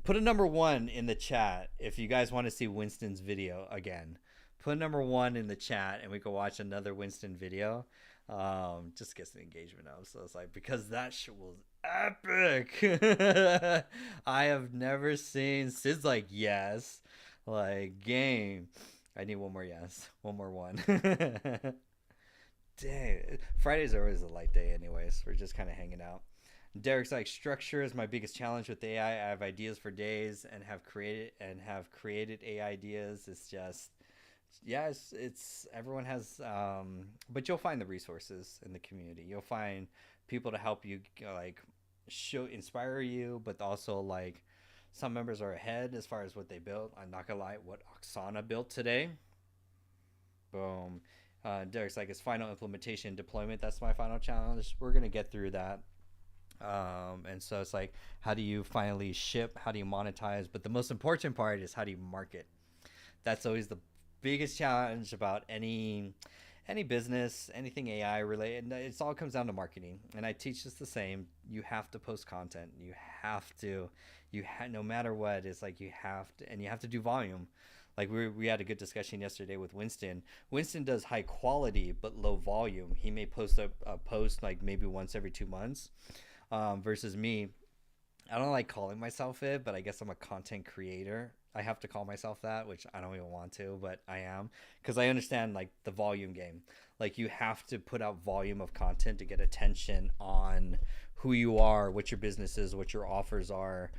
put a number one in the chat if you guys want to see Winston's video again. Put number one in the chat, and we can watch another Winston video. Just gets the engagement up. So it's like, because that shit was epic. I have never seen Sid's like, yes, like, game. I need one more yes, one more one. Dang, Fridays are always a light day, anyways. We're just kind of hanging out. Derek's like, structure is my biggest challenge with AI. I have ideas for days and have created AI ideas. It's just, yeah, it's everyone has, but you'll find the resources in the community. You'll find people to help you, like, inspire you, but also, like, some members are ahead as far as what they built. I'm not gonna lie, what Oksana built today, boom. Derek's like, it's final implementation deployment. That's my final challenge. We're gonna get through that. And so it's like, how do you finally ship? How do you monetize? But the most important part is, how do you market? That's always the biggest challenge about any business, anything AI related. It all comes down to marketing, and I teach this the same. You have to post content. You have to, no matter what. It's like, you have to, and you have to do volume. Like, we had a good discussion yesterday with Winston. Winston does high quality but low volume. He may post a post like maybe once every 2 months, versus me. I don't like calling myself it, but I guess I'm a content creator. I have to call myself that, which I don't even want to, but I am, because I understand, like, the volume game. Like, you have to put out volume of content to get attention on who you are, what your business is, what your offers are,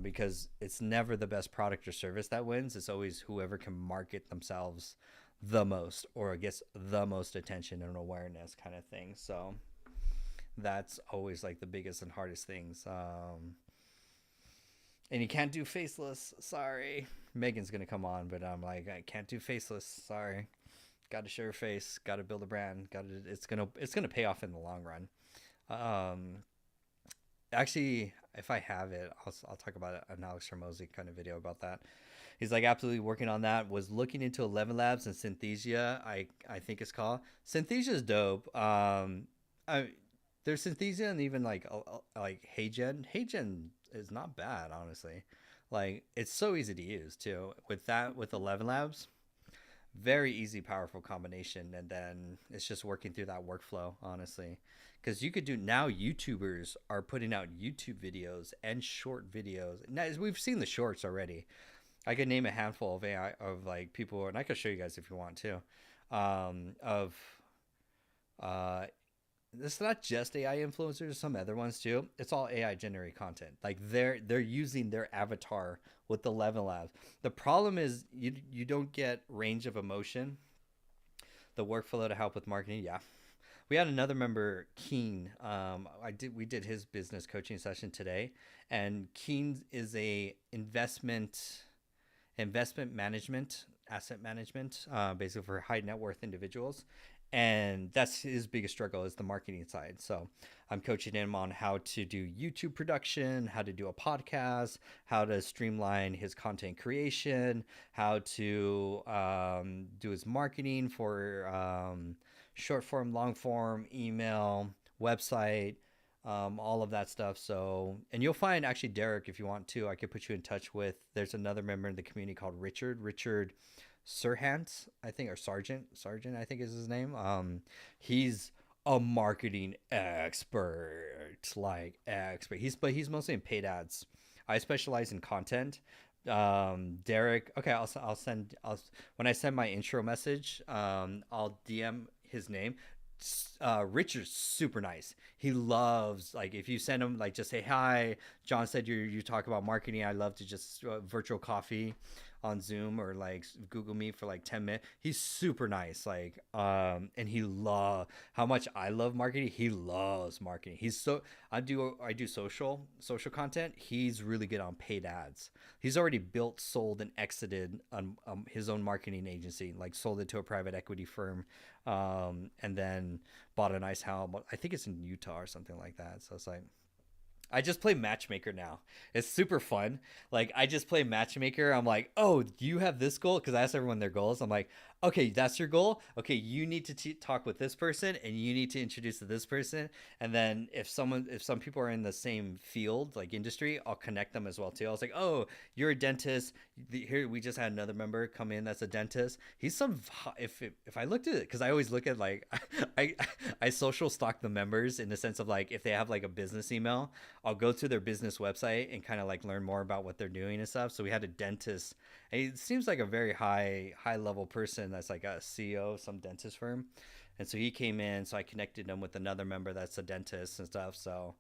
because it's never the best product or service that wins. It's always whoever can market themselves the most, or I guess the most attention and awareness kind of thing. So that's always, like, the biggest and hardest things. And you can't do faceless. Sorry. Megan's going to come on, but I'm like, I can't do faceless. Sorry. Got to show your face. Got to build a brand. It's going to pay off in the long run. Actually, if I have it, I'll talk about an Alex Hormozy kind of video about that. He's like, absolutely working on that. Was looking into 11 Labs and Synthesia. I think it's called. Synthesia's dope. There's Synthesia and even like HeyGen. HeyGen is not bad, honestly. Like, it's so easy to use too. With 11 Labs, very easy, powerful combination, and then it's just working through that workflow, honestly. Because you could do, now YouTubers are putting out YouTube videos and short videos. Now, we've seen the shorts already. I could name a handful of AI of, like, people, and I could show you guys if you want to. Of It's not just AI influencers, some other ones too. It's all AI generated content. Like, they're using their avatar with 11 Labs. The problem is you don't get range of emotion. The workflow to help with marketing, yeah. We had another member, Keen. We did his business coaching session today, and Keen is a investment management, asset management, basically for high net worth individuals. And that's his biggest struggle, is the marketing side. So I'm coaching him on how to do YouTube production, how to do a podcast, how to streamline his content creation, how to do his marketing for short form, long form, email, website, all of that stuff. So, and you'll find, actually, Derek, if you want to, I could put you in touch with, there's another member in the community called Richard Serhant, I think, or Sargent, I think is his name. He's a marketing expert, like expert. He's mostly in paid ads. I specialize in content. Derek, okay, when I send my intro message, I'll DM his name. Richard's super nice. He loves, like, if you send him, like, just say, hi, John said you talk about marketing. I love to just virtual coffee on Zoom or like Google Meet for like 10 minutes. He's super nice. Like, and he how much I love marketing. He loves marketing. I do social content. He's really good on paid ads. He's already built, sold, and exited on his own marketing agency, like sold it to a private equity firm, and then bought a nice house. I think it's in Utah or something like that. So it's like, I just play matchmaker now. It's super fun. Like, I just play matchmaker. I'm like, oh, do you have this goal? Because I ask everyone their goals. I'm like, Okay, that's your goal. Okay, you need to talk with this person, and you need to introduce to this person, and then if some people are in the same field, like industry, I'll connect them as well too. I was like, oh, you're a dentist. Here, we just had another member come in that's a dentist. He's some. If I looked at it, because I always look at like I I social stalk the members in the sense of like if they have like a business email, I'll go to their business website and kind of like learn more about what they're doing and stuff. So we had a dentist, and he seems like a very high level person that's like a CEO of some dentist firm. And so he came in, so I connected him with another member that's a dentist and stuff. So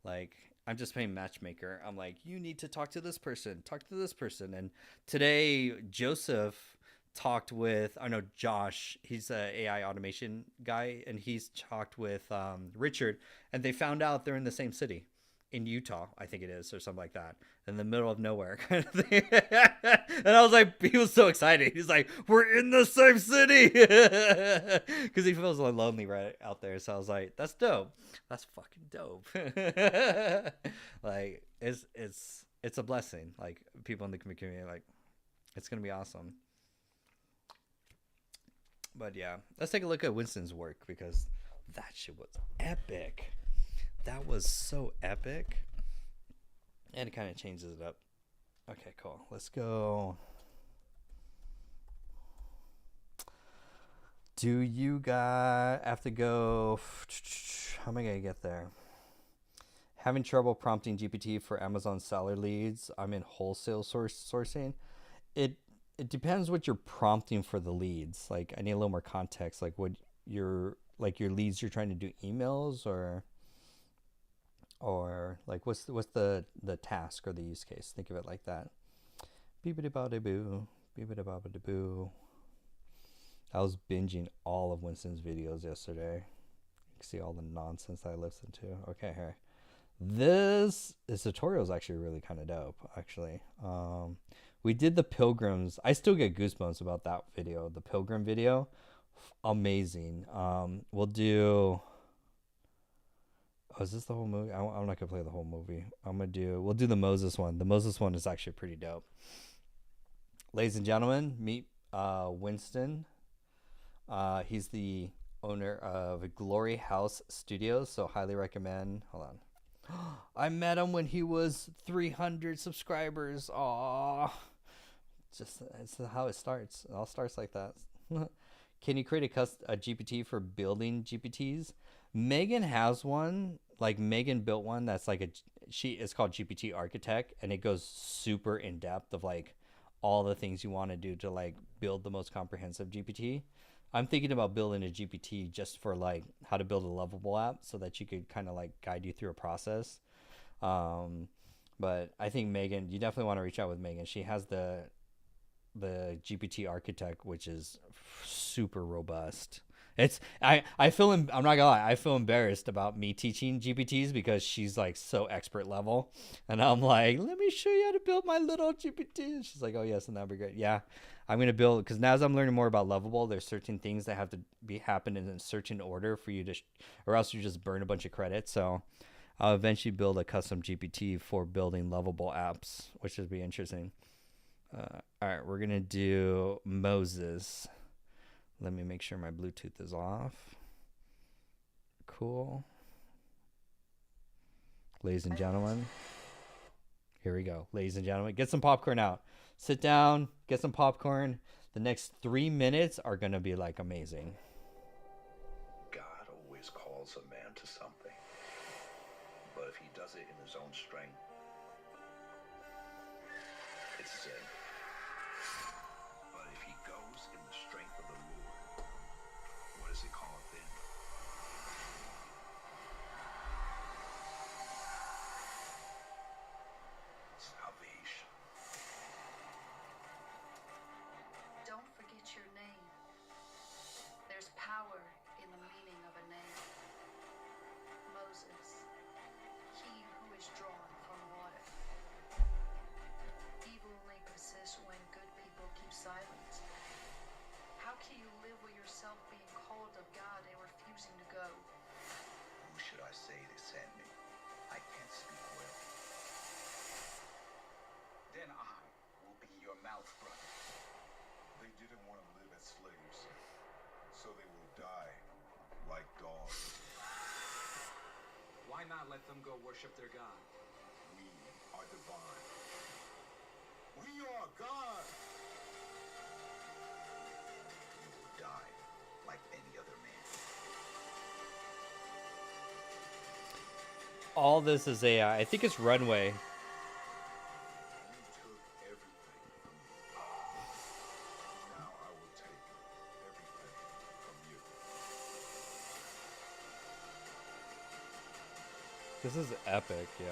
like I'm just playing matchmaker. I'm like, you need to talk to this person, talk to this person. And today Joseph talked with, I know Josh, he's a AI automation guy, and he's talked with Richard, and they found out they're in the same city in Utah, I think it is, or something like that, in the middle of nowhere kind of thing. And I was like, he was so excited. He's like, we're in the same city, because he feels so lonely right out there. So I was like, that's dope. That's fucking dope. Like it's a blessing. Like people in the community, like it's gonna be awesome. But yeah, let's take a look at Winston's work because that shit was epic. That was so epic. And it kind of changes it up. Okay, cool. Let's go. Do you guys have to go? How am I going to get there? Having trouble prompting GPT for Amazon seller leads. I'm in wholesale sourcing. It it depends what you're prompting for the leads. Like I need a little more context. Like what your leads you're trying to do emails or like what's the task or the use case? Think of it like that. Beepity bada boo, beepity bada boo. I was binging all of Winston's videos yesterday. You can see all the nonsense I listened to. Okay, here. This tutorial is actually really kind of dope. Actually, we did the pilgrims. I still get goosebumps about that video. The pilgrim video, amazing. We'll do. Oh, is this the whole movie? I'm not gonna play the whole movie. We'll do the Moses one. The Moses one is actually pretty dope. Ladies and gentlemen, meet Winston. He's the owner of Glory House Studios, so highly recommend. Hold on. I met him when he was 300 subscribers. Aww. Just it's how it starts. It all starts like that. Can you create a GPT for building GPTs? Megan has one. Like Megan built one that's like it's called GPT Architect, and it goes super in depth of like all the things you want to do to like build the most comprehensive GPT. I'm thinking about building a GPT just for like how to build a lovable app so that you could kind of like guide you through a process. Um, but I think Megan, you definitely want to reach out with Megan. She has the GPT Architect, which is super robust. I feel I'm not gonna lie, I feel embarrassed about me teaching GPTs because she's like so expert level, and I'm like, let me show you how to build my little GPT. She's like, oh yes, and that'd be great. Yeah, I'm gonna build because now as I'm learning more about Lovable, there's certain things that have to be happen in a certain order for you to, or else you just burn a bunch of credits. So I'll eventually build a custom GPT for building Lovable apps, which would be interesting. All right, we're gonna do Moses. Let me make sure my Bluetooth is off. Cool. Ladies and gentlemen, here we go. Ladies and gentlemen, get some popcorn out. Sit down, get some popcorn. The next 3 minutes are gonna be like amazing. God always calls a man to something, but if he does it in his own strength, it's sin. But if he goes in the strength of the Lord, what does he call it then? Salvation. Don't forget your name. There's power in the meaning of a name. Moses, he who is drawn from water. Evil only persists when good people keep silent. How can you live with yourself being called of God so they will die like dogs. Why not let them go worship their god? We are divine. We are God. You will die like any other man. All this is AI. I think it's Runway. You took everything from me. Now I will take everything from you. This is epic, yo.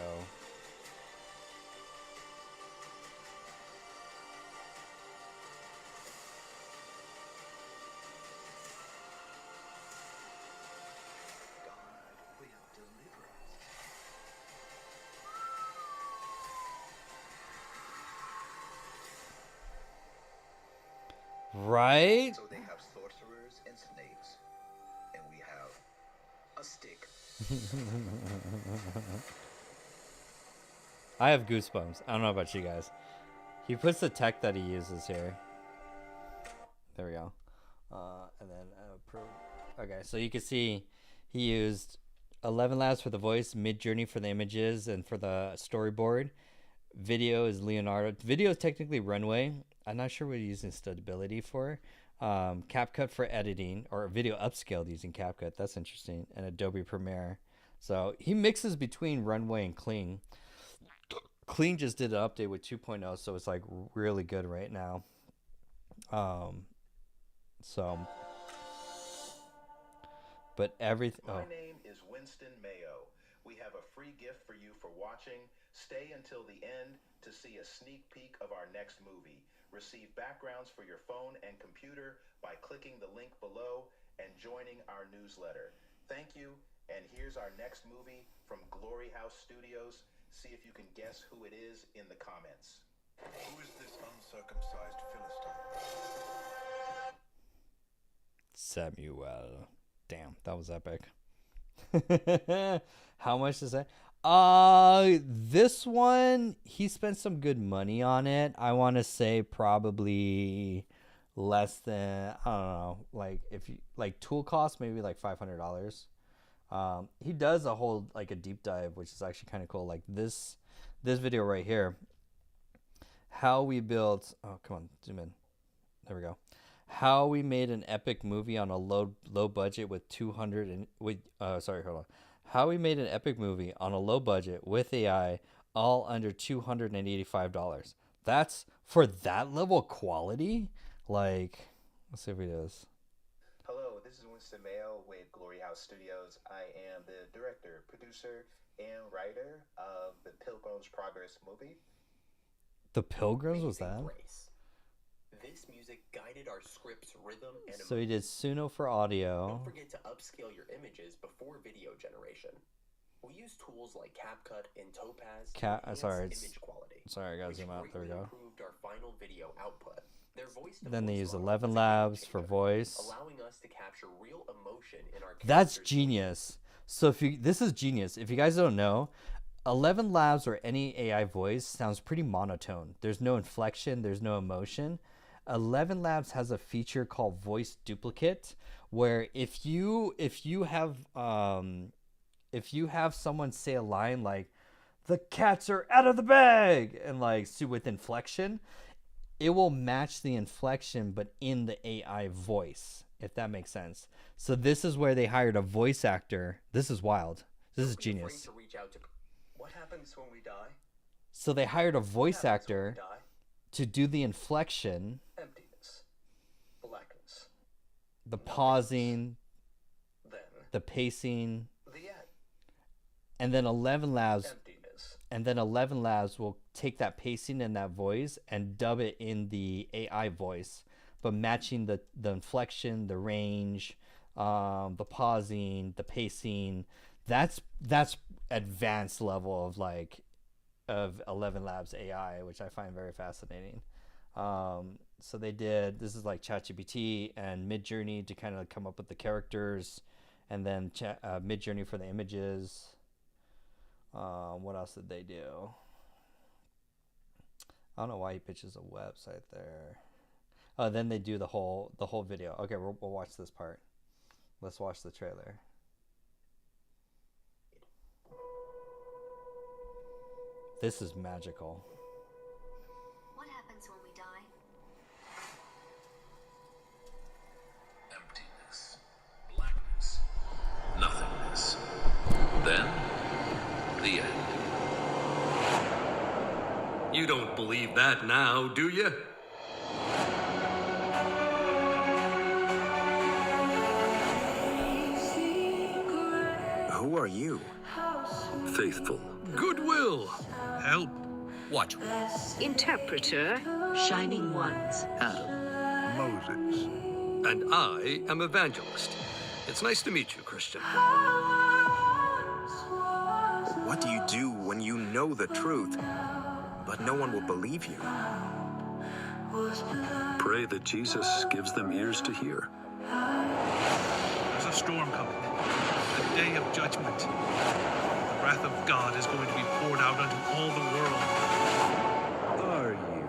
God will deliver us. Right? So they have sorcerers and snakes, and we have a stick. I have goosebumps. I don't know about you guys. He puts the tech that he uses here. There we go. And then okay, so you can see he used 11 Labs for the voice, Midjourney for the images, and for the storyboard. Video is Leonardo. Video is technically Runway. I'm not sure what he's using Stability for. CapCut for editing, or video upscaled using CapCut. That's interesting. And Adobe Premiere. So he mixes between Runway and Kling. Kling just did an update with 2.0, so it's like really good right now. But everything. My name is Winston Mayo. We have a free gift for you for watching. Stay until the end to see a sneak peek of our next movie. Receive backgrounds for your phone and computer by clicking the link below and joining our newsletter. Thank you, and here's our next movie from Glory House Studios. See if you can guess who it is in the comments. Who is this uncircumcised Philistine? Samuel. Damn, that was epic. How much is that? This one, he spent some good money on it. I want to say probably less than, I don't know, like if you like tool cost, maybe like $500. He does a whole like a deep dive, which is actually kind of cool. Like this video right here, how we built. Oh, come on, zoom in. There we go. How we made an epic movie on a low budget with How we made an epic movie on a low budget with AI, all under $285. That's for that level of quality. Like, let's see if we do this. Hello, this is Winston Mayo with Glory House Studios. I am the director, producer, and writer of the Pilgrim's Progress movie. The Pilgrims was that? Grace. This music guided our script's rhythm and So he did Suno for audio. Don't forget to upscale your images before video generation. We use tools like CapCut and Topaz to enhance image quality. Sorry, I gotta zoom out. There we go. Improved our final video output. Their voice Then they use model 11 is a Labs game for changer, voice. allowing us to capture real emotion in our That's characters' genius. So this is genius. If you guys don't know, 11 Labs or any AI voice sounds pretty monotone. There's no inflection, there's no emotion. 11 Labs has a feature called Voice Duplicate, where if you have someone say a line like "the cats are out of the bag" and like with inflection, it will match the inflection but in the AI voice, if that makes sense. So this is where they hired a voice actor. This is wild. This is genius. What happens when we die? So they hired a voice actor to do the inflection, Emptiness. Blackness. the pausing, Then the pacing, the end. and then 11 Labs Emptiness. and then 11 Labs will take that pacing and that voice and dub it in the AI voice, but matching the inflection, the range, the pausing, the pacing. That's advanced level of 11 Labs AI, which I find very fascinating. So they did, this is like ChatGPT and Midjourney to kind of come up with the characters, and then Midjourney for the images. What else did they do? I don't know why he pitches a website there. Then they do the whole video. Okay, we'll watch this part. Let's watch the trailer. This is magical. What happens when we die? Emptiness, blackness, nothingness. Then, the end. You don't believe that now, do you? Who are you? Faithful. Goodwill. Help. What? Interpreter, Shining Ones. Adam. Moses. And I am Evangelist. It's nice to meet you, Christian. What do you do when you know the truth, but no one will believe you? Pray that Jesus gives them ears to hear. There's a storm coming, a day of judgment. The wrath of God is going to be poured out unto all the world. Are you?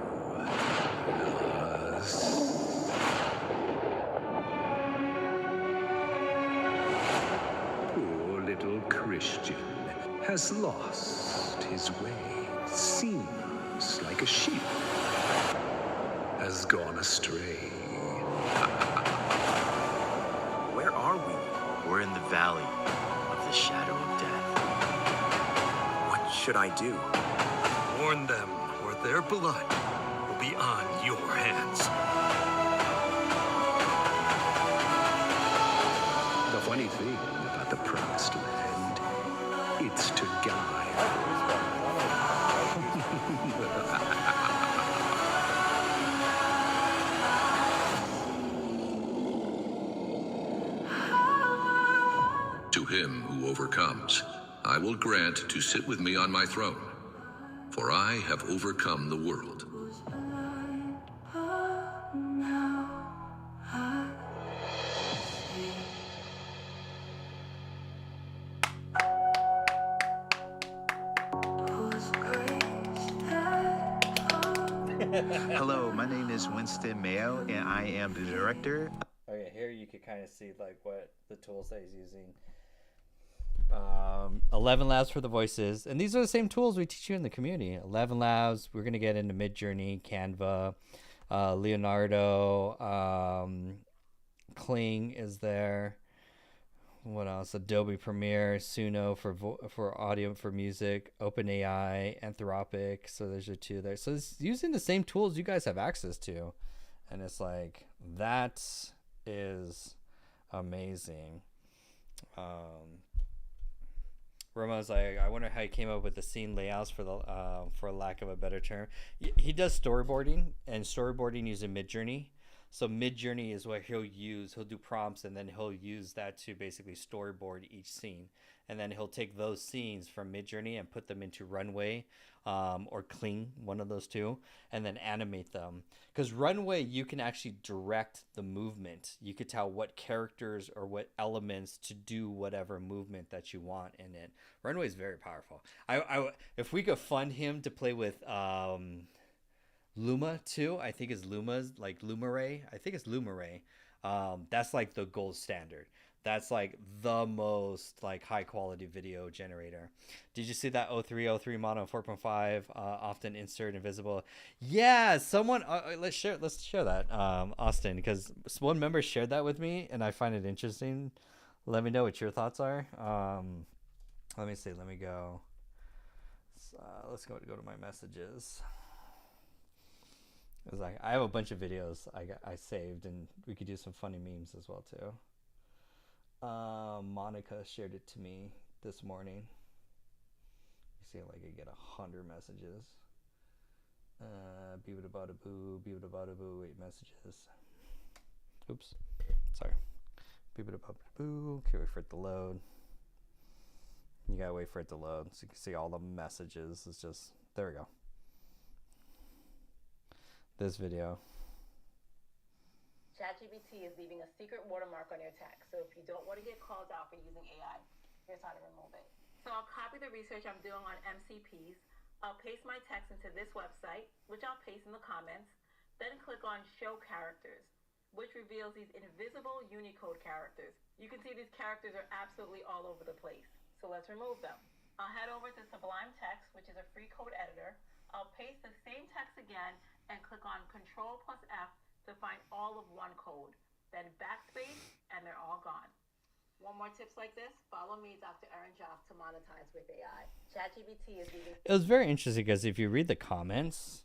Poor little Christian has lost his way. Seems like a sheep has gone astray. Where are we? We're in the valley of the shadow of death. What should I do? Warn them, or their blood will be on your hands. The funny thing about the promised land, it's to guide. To him who overcomes, I will grant to sit with me on my throne, for I have overcome the world. Hello, my name is Winston Mayo, and I am the director. Okay, here you can kind of see like what the tools that he's using. 11 Labs for the voices, and these are the same tools we teach you in the community. 11 Labs, we're gonna get into Midjourney, Canva, Leonardo, Kling is there. What else? Adobe Premiere, Suno for audio, for music, OpenAI, Anthropic. So there's your two there. So it's using the same tools you guys have access to, and it's like that is amazing. Romo's like, I wonder how he came up with the scene layouts for lack of a better term. He does storyboarding using Midjourney. So Midjourney is what he'll use. He'll do prompts, and then he'll use that to basically storyboard each scene. And then he'll take those scenes from Midjourney and put them into Runway or Kling, one of those two, and then animate them. Because Runway, you can actually direct the movement. You could tell what characters or what elements to do whatever movement that you want in it. Runway is very powerful. If we could fund him to play with Luma too, I think it's Luma's like Lumaray. I think it's Lumaray. That's like the gold standard. That's like the most like high quality video generator. Did you see that 0303 mono 4.5 often insert invisible? Yeah, someone let's share that Austin, because one member shared that with me and I find it interesting. Let me know what your thoughts are. Let me see. Let me go. Let's go to my messages. It was like I have a bunch of videos I saved, and we could do some funny memes as well too. Monica shared it to me this morning. You see, like I get 100 messages. Beebadabadaboo, 8 messages. Oops, sorry. Beebadabadaboo. Okay, wait for it to load. You gotta wait for it to load so you can see all the messages. It's just there we go. This video. ChatGPT is leaving a secret watermark on your text. So if you don't want to get called out for using AI, here's how to remove it. So I'll copy the research I'm doing on MCPs. I'll paste my text into this website, which I'll paste in the comments. Then click on Show Characters, which reveals these invisible Unicode characters. You can see these characters are absolutely all over the place. So let's remove them. I'll head over to Sublime Text, which is a free code editor. I'll paste the same text again and click on Control plus F to find all of one code. Then backspace, and they're all gone. Want more tips like this? Follow me, Dr. Erin Joff, to monetize with AI. ChatGPT is leading. It was very interesting because if you read the comments,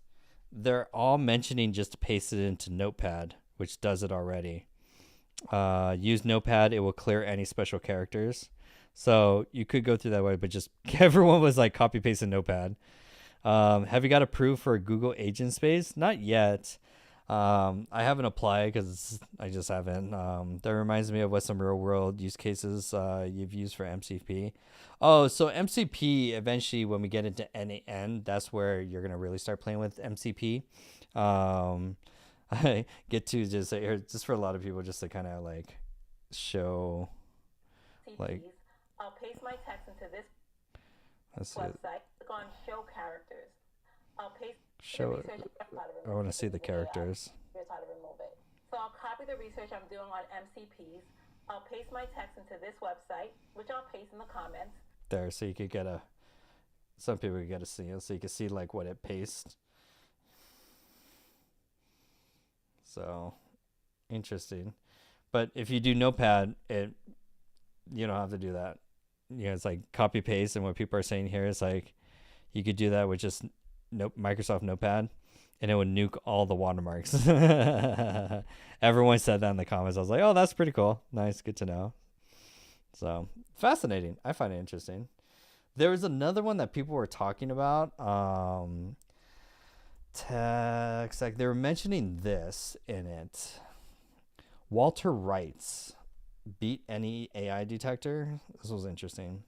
they're all mentioning just to paste it into Notepad, which does it already. Use Notepad, it will clear any special characters. So you could go through that way, but just everyone was like copy paste in Notepad. Have you got approved for Google Agent Space? Not yet. I haven't applied because I just haven't. That reminds me of what some real world use cases you've used for MCP. Oh, so MCP eventually, when we get into NAN, that's where you're gonna really start playing with MCP. I get to just for a lot of people, just to kind of like show, like. I'll paste my text into this website. Click on Show Characters. I'll paste. Show it. I want to see the characters. Here's how to remove it. So I'll copy the research I'm doing on MCPs. I'll paste my text into this website, which I'll paste in the comments. There, so you could get some people could get a see, so you can see like what it pastes. So, interesting. But if you do Notepad, you don't have to do that. It's like copy paste, and what people are saying here is like you could do that with just Microsoft Notepad, and it would nuke all the watermarks. Everyone said that in the comments. I was like, oh, that's pretty cool. Nice, good to know. So fascinating. I find it interesting. There was another one that people were talking about. Text, like they were mentioning this in it. Walter writes, beat any AI detector. This was interesting.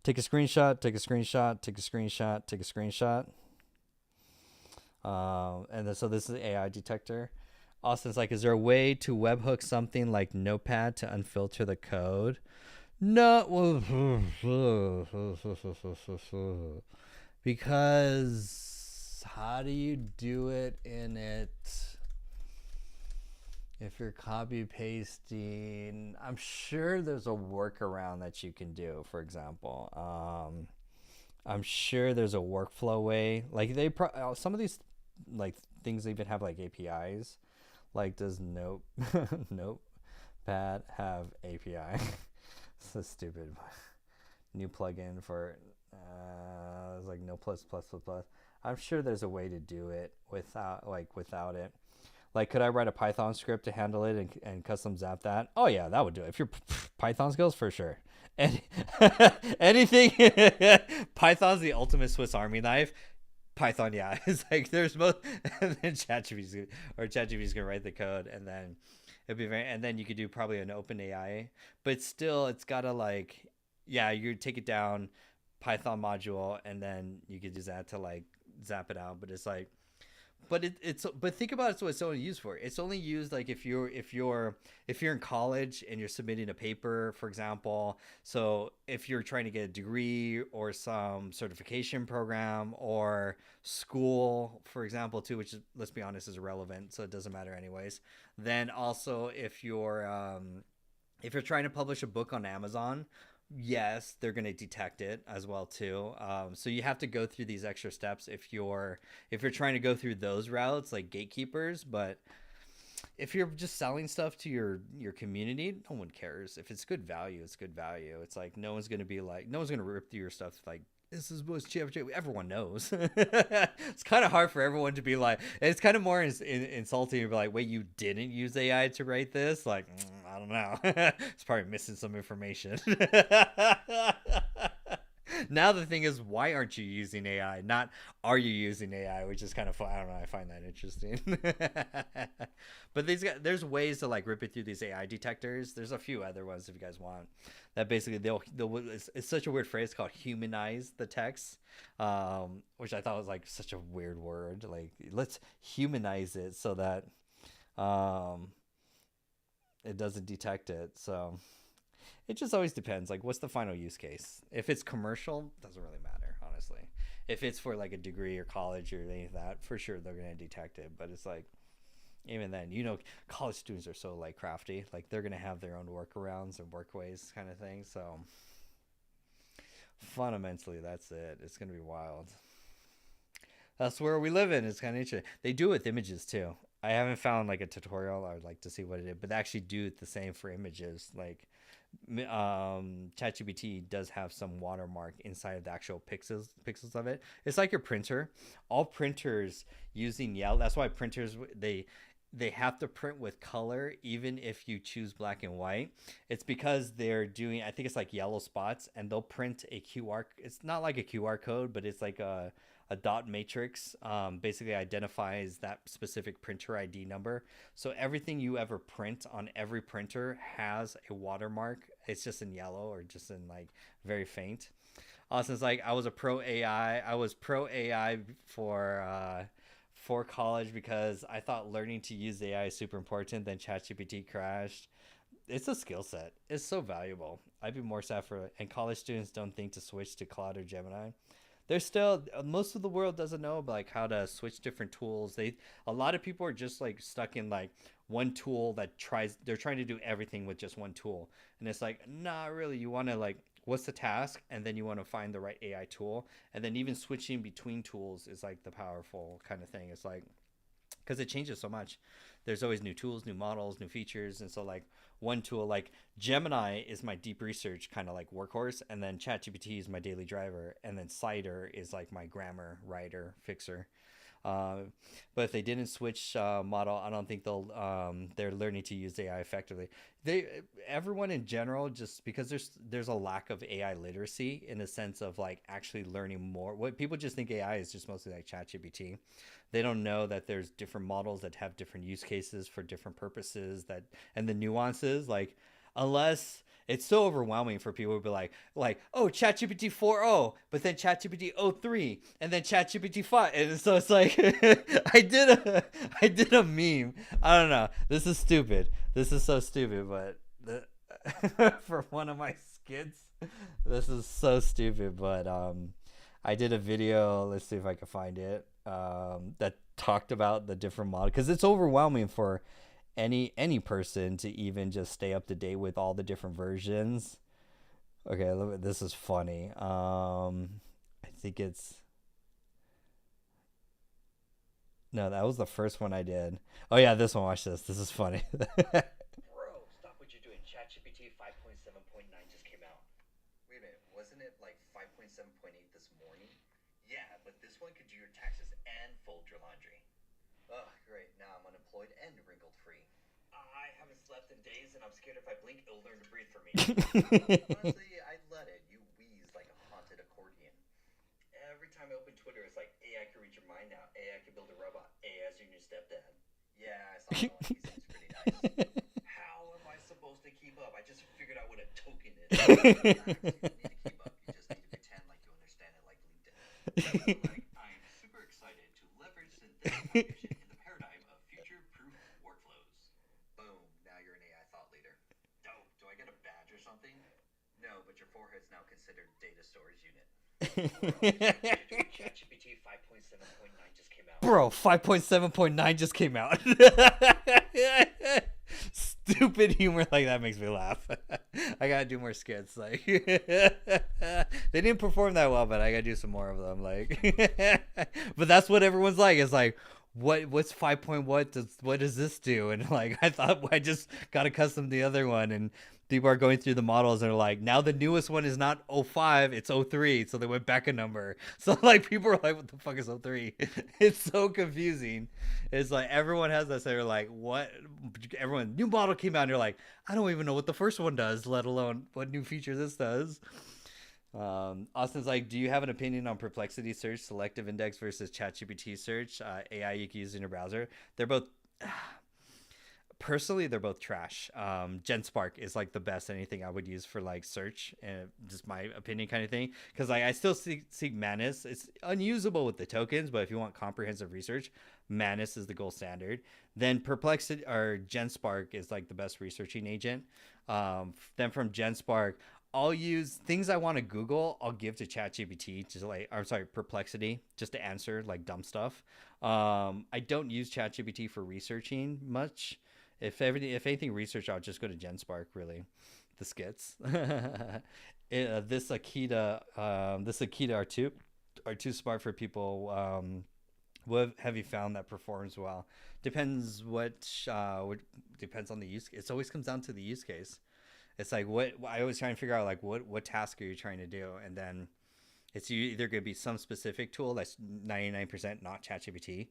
Take a screenshot, take a screenshot, take a screenshot, take a screenshot. So this is the AI detector. Austin's like, is there a way to webhook something like Notepad to unfilter the code? No, because how do you do it in it? If you're copy pasting, I'm sure there's a workaround that you can do. For example, I'm sure there's a workflow way. Like some of these like things even have like APIs. Like does Notepad have API? So stupid. New plugin for it's like no plus. I'm sure there's a way to do it without it. Like, could I write a Python script to handle it and custom zap that? Oh yeah, that would do it. If you're Python skills, for sure. Anything. Python's the ultimate Swiss Army knife. Python, yeah. It's like there's most, and then ChatGPT's gonna write the code, and then it'd be and then you could do probably an open AI, but still, it's gotta like, yeah, you take it down, Python module, and then you could use that to like zap it out. But it's like. But but think about it. So it's only used for. It's only used like if you're in college and you're submitting a paper, for example. So if you're trying to get a degree or some certification program or school, for example, too, which is, let's be honest, is irrelevant, so it doesn't matter anyways. Then also if you're trying to publish a book on Amazon. Yes, they're going to detect it as well too. So you have to go through these extra steps if you're trying to go through those routes like gatekeepers. But if you're just selling stuff to your community, no one cares. If it's good value, it's good value. It's like no one's going to rip through your stuff like this is what's everyone knows. It's kind of hard for everyone to be like, it's kind of more insulting to be like, wait, you didn't use AI to write this? Like, I don't know. It's probably missing some information. Now the thing is, why aren't you using AI? Not are you using AI, which is kind of fun. I don't know. I find that interesting. But there's ways to like rip it through these AI detectors. There's a few other ones if you guys want. That basically it's such a weird phrase called humanize the text, which I thought was like such a weird word. Like let's humanize it so that it doesn't detect it. So. It just always depends. Like, what's the final use case? If it's commercial, doesn't really matter, honestly. if it's for like a degree or college or anything like that, for sure they're gonna detect it. But it's like, even then, you know, college students are so like crafty, like they're gonna have their own workarounds and workways kind of thing. So fundamentally, that's it. It's gonna be wild. That's where we live in. It's kind of interesting. They do it with images too. I haven't found like a tutorial. I would like to see what it is, but they actually do it the same for images. Like ChatGPT does have some watermark inside of the actual pixels of it. It's like your printer. All printers using yellow. That's why printers they have to print with color even if you choose black and white. It's because they're doing, I think it's like yellow spots, and they'll print a QR. It's not like a QR code, but it's like a dot matrix. Basically identifies that specific printer ID number. So everything you ever print on every printer has a watermark. It's just in yellow or just in like very faint. Austin's like, I was pro AI for college because I thought learning to use AI is super important. Then ChatGPT crashed. It's a skill set. It's so valuable. I'd be more sad for it. And college students don't think to switch to Claude or Gemini. There's still, most of the world doesn't know like how to switch different tools. A lot of people are just like stuck in like one tool they're trying to do everything with just one tool. And it's like, nah, really, you want to like, what's the task? And then you want to find the right AI tool. And then even switching between tools is like the powerful kind of thing. It's like, because it changes so much. There's always new tools, new models, new features. And so like one tool like Gemini is my deep research kind of like workhorse, and then ChatGPT is my daily driver, and then Cider is like my grammar writer fixer. But if they didn't switch model, I don't think they're learning to use AI effectively. Everyone in general, just because there's a lack of AI literacy in the sense of like actually learning more. What people just think AI is just mostly like ChatGPT. They don't know that there's different models that have different use cases for different purposes, and the nuances, like, unless it's so overwhelming for people to be like, oh, ChatGPT 4.0, but then ChatGPT 03, and then ChatGPT 5, and so it's like, I did a meme. I don't know. This is stupid. This is so stupid, but for one of my skits, this is so stupid. But I did a video. Let's see if I can find it. That talked about the different models, because it's overwhelming for any person to even just stay up to date with all the different versions. Okay, this is funny. I think it's no, that was the first one I did. Oh yeah, this one. Watch this. This is funny. Bro, stop what you're doing. ChatGPT 5.7.9 just came out. Wait a minute, wasn't it like 5.7.8 this morning? Yeah, but this one could do your taxes and fold your laundry. Ugh, great. Now I'm unemployed and wrinkle free. I haven't slept in days, and I'm scared if I blink, it'll learn to breathe for me. Honestly, I'd let it. You wheeze like a haunted accordion. Every time I open Twitter, it's like, AI can read your mind now. AI can build a robot. AI is your new stepdad. Yeah, I saw that one. He seems pretty nice. How am I supposed to keep up? I just figured out what a token is. You don't need to keep up. You just need to pretend like you understand it, like LinkedIn. Like, I'm super excited to leverage synthetic cognition in the paradigm of future-proof workflows. Boom, now you're an AI thought leader. Dope. Do I get a badge or something? No, but your forehead's now considered data storage unit. ChatGPT 5.7.9 just came out. Bro, 5.7.9 just came out. Stupid humor like that makes me laugh. I gotta do more skits. Like, they didn't perform that well, but I gotta do some more of them. Like, but that's what everyone's like. It's like, what's 5. What does this do? And like, I thought I just got accustomed to the other one, and people are going through the models and are like, now the newest one is not 05, it's 03. So they went back a number. So like, people are like, what the fuck is 03? It's so confusing. It's like, everyone has that. So they're like, what? Everyone, new model came out, and you're like, I don't even know what the first one does, let alone what new feature this does. Austin's like, do you have an opinion on Perplexity search, selective index versus ChatGPT search, AI you can use in your browser? They're both... Personally, they're both trash. GenSpark is like the best anything I would use for like search, and just my opinion kind of thing. Because like, I still seek Manus. It's unusable with the tokens, but if you want comprehensive research, Manus is the gold standard. Then Perplexity or GenSpark is like the best researching agent. Then from GenSpark, I'll use things I want to Google. I'll give to ChatGPT, Perplexity, just to answer like dumb stuff. I don't use ChatGPT for researching much. If anything research, I'll just go to GenSpark. Really, the skits. This Akita are too smart for people. What have you found that performs well? Depends depends on the use. It always comes down to the use case. It's like what I always try and figure out, like what task are you trying to do, and then it's either going to be some specific tool that's 99% not ChatGPT,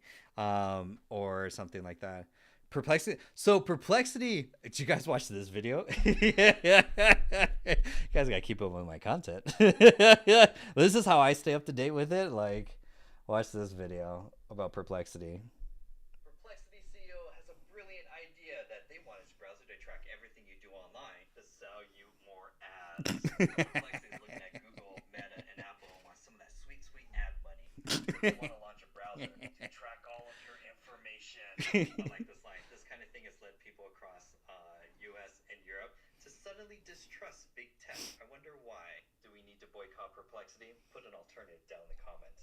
or something like that. Perplexity. So Perplexity. Did you guys watch this video? You guys gotta keep up with my content. This is how I stay up to date with it. Like, watch this video about Perplexity. Perplexity CEO has a brilliant idea that they want its browser to track everything you do online to sell you more ads. Perplexity is looking at Google, Meta, and Apple and wants some of that sweet, sweet ad money. They want to launch a browser to track all of your information. I like this line. This kind of thing has led people across U.S. and Europe to suddenly distrust big tech. I wonder why. Do we need to boycott Perplexity? Put an alternative down in the comments.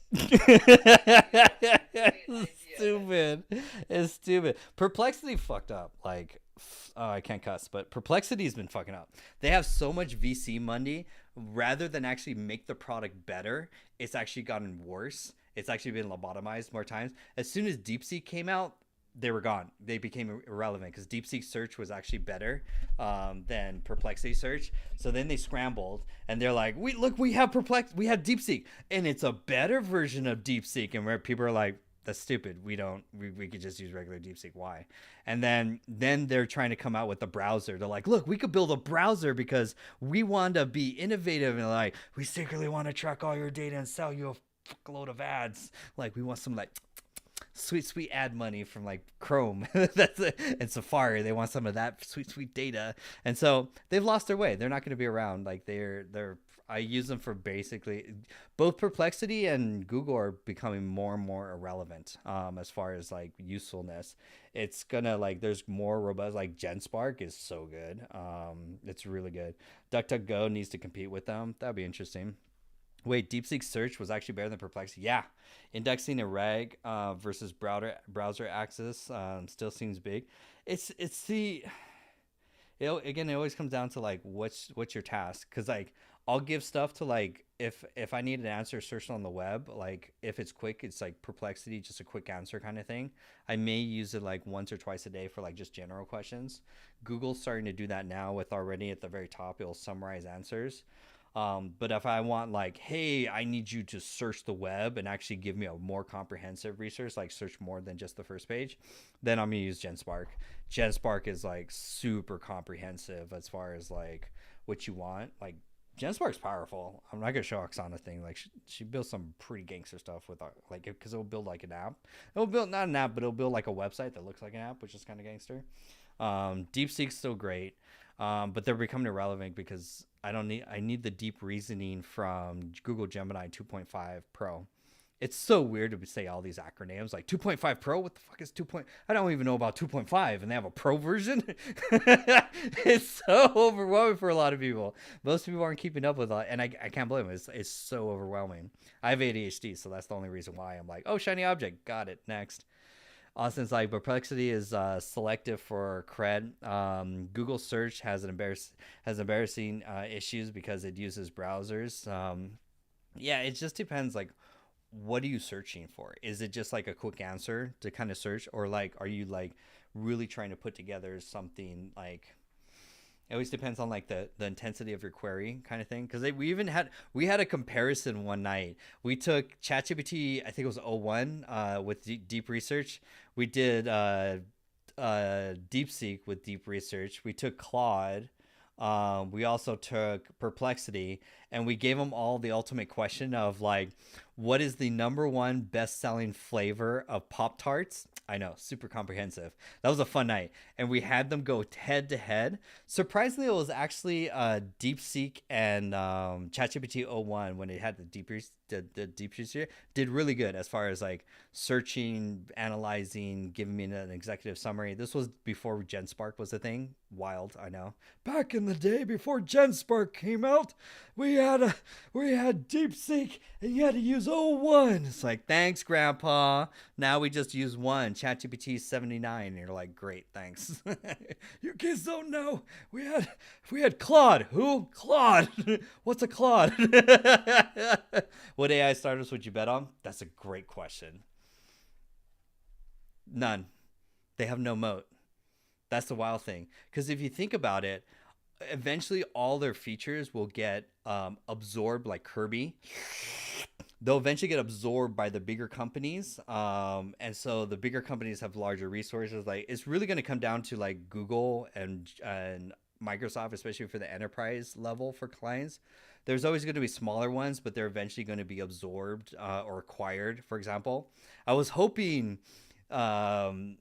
Stupid. It's stupid. Perplexity fucked up. Like, I can't cuss, but Perplexity's been fucking up. They have so much VC money. Rather than actually make the product better, it's actually gotten worse. It's actually been lobotomized more times. As soon as DeepSeek came out, they were gone. They became irrelevant because DeepSeek search was actually better than Perplexity search. So then they scrambled and they're like, we have DeepSeek, and it's a better version of DeepSeek. And where people are like, that's stupid. We could just use regular DeepSeek. Why? And then they're trying to come out with the browser. They're like, look, we could build a browser because we want to be innovative, and like, we secretly want to track all your data and sell you a fuckload of ads. Like, we want some like sweet ad money from like Chrome and Safari. They want some of that sweet data, and so they've lost their way. They're not going to be around. Like I use them for basically both Perplexity and Google are becoming more and more irrelevant as far as like usefulness. It's gonna like there's more robust, like GenSpark is so good. It's really good. DuckDuckGo needs to compete with them. That'd be interesting. Wait, DeepSeek search was actually better than Perplexity? Yeah. Indexing a reg versus browser access still seems big. It always comes down to like what's your task, because like I'll give stuff to like if I need an answer searched on the web, like if it's quick, it's like Perplexity, just a quick answer kind of thing. I may use it like once or twice a day for like just general questions. Google's starting to do that now with already at the very top, it'll summarize answers. But if I want like, hey, I need you to search the web and actually give me a more comprehensive research, like search more than just the first page, then I'm gonna use GenSpark. GenSpark is like super comprehensive as far as like what you want. Like GenSpark's powerful. I'm not gonna show Oksana thing. Like she built some pretty gangster stuff with like, because it'll build like an app. It'll build not an app, but it'll build like a website that looks like an app, which is kind of gangster. DeepSeek's still great. But they're becoming irrelevant because I need the deep reasoning from Google Gemini 2.5 Pro. It's so weird to say all these acronyms like 2.5 Pro. What the fuck is 2. I don't even know about 2.5, and they have a Pro version. It's so overwhelming for a lot of people. Most people aren't keeping up with that, and I can't blame them. It's so overwhelming. I have ADHD, so that's the only reason why I'm like, oh, shiny object, got it, next. Austin's like, Perplexity is selective for cred. Google search has embarrassing issues because it uses browsers. Yeah, it just depends. Like, what are you searching for? Is it just like a quick answer to kind of search, or like, are you like really trying to put together something like? It always depends on like the intensity of your query kind of thing. Because we had a comparison one night. We took ChatGPT, I think it was 01 with deep research. We did DeepSeek with deep research. We took Claude. We also took Perplexity, and we gave them all the ultimate question of like, what is the #1 best-selling flavor of Pop-Tarts? I know, super comprehensive. That was a fun night, and we had them go head to head. Surprisingly, it was actually DeepSeek and ChatGPT o1 when it had the DeepSeek did really good as far as like searching, analyzing, giving me an executive summary. This was before GenSpark was a thing. Wild, I know. Back in the day before GenSpark came out, we had DeepSeek, and you had to use o1. It's like, thanks, Grandpa. Now we just use one, ChatGPT 79, and you're like, great, thanks. You kids don't know. We had Claude. Who? Claude. What's a Claude? What AI startups would you bet on? That's a great question. None. They have no moat. That's the wild thing. Because if you think about it, eventually all their features will get absorbed like Kirby. They'll eventually get absorbed by the bigger companies. And so the bigger companies have larger resources. Like, it's really going to come down to like Google and Microsoft, especially for the enterprise level for clients. There's always going to be smaller ones, but they're eventually going to be absorbed or acquired. For example, I was hoping iPhone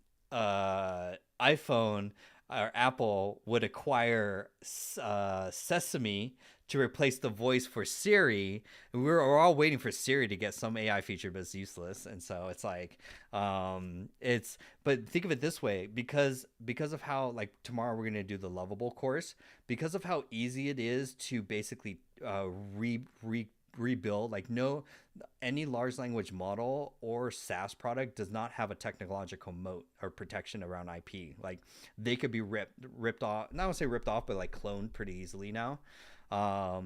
or Apple would acquire Sesame to replace the voice for Siri. We're all waiting for Siri to get some AI feature, but it's useless. And so it's like, but think of it this way, because of how, like, tomorrow we're going to do the Lovable course, because of how easy it is to basically rebuild, like, any large language model or SaaS product does not have a technological moat or protection around IP. Like, they could be ripped off, not to say ripped off, but like cloned pretty easily now.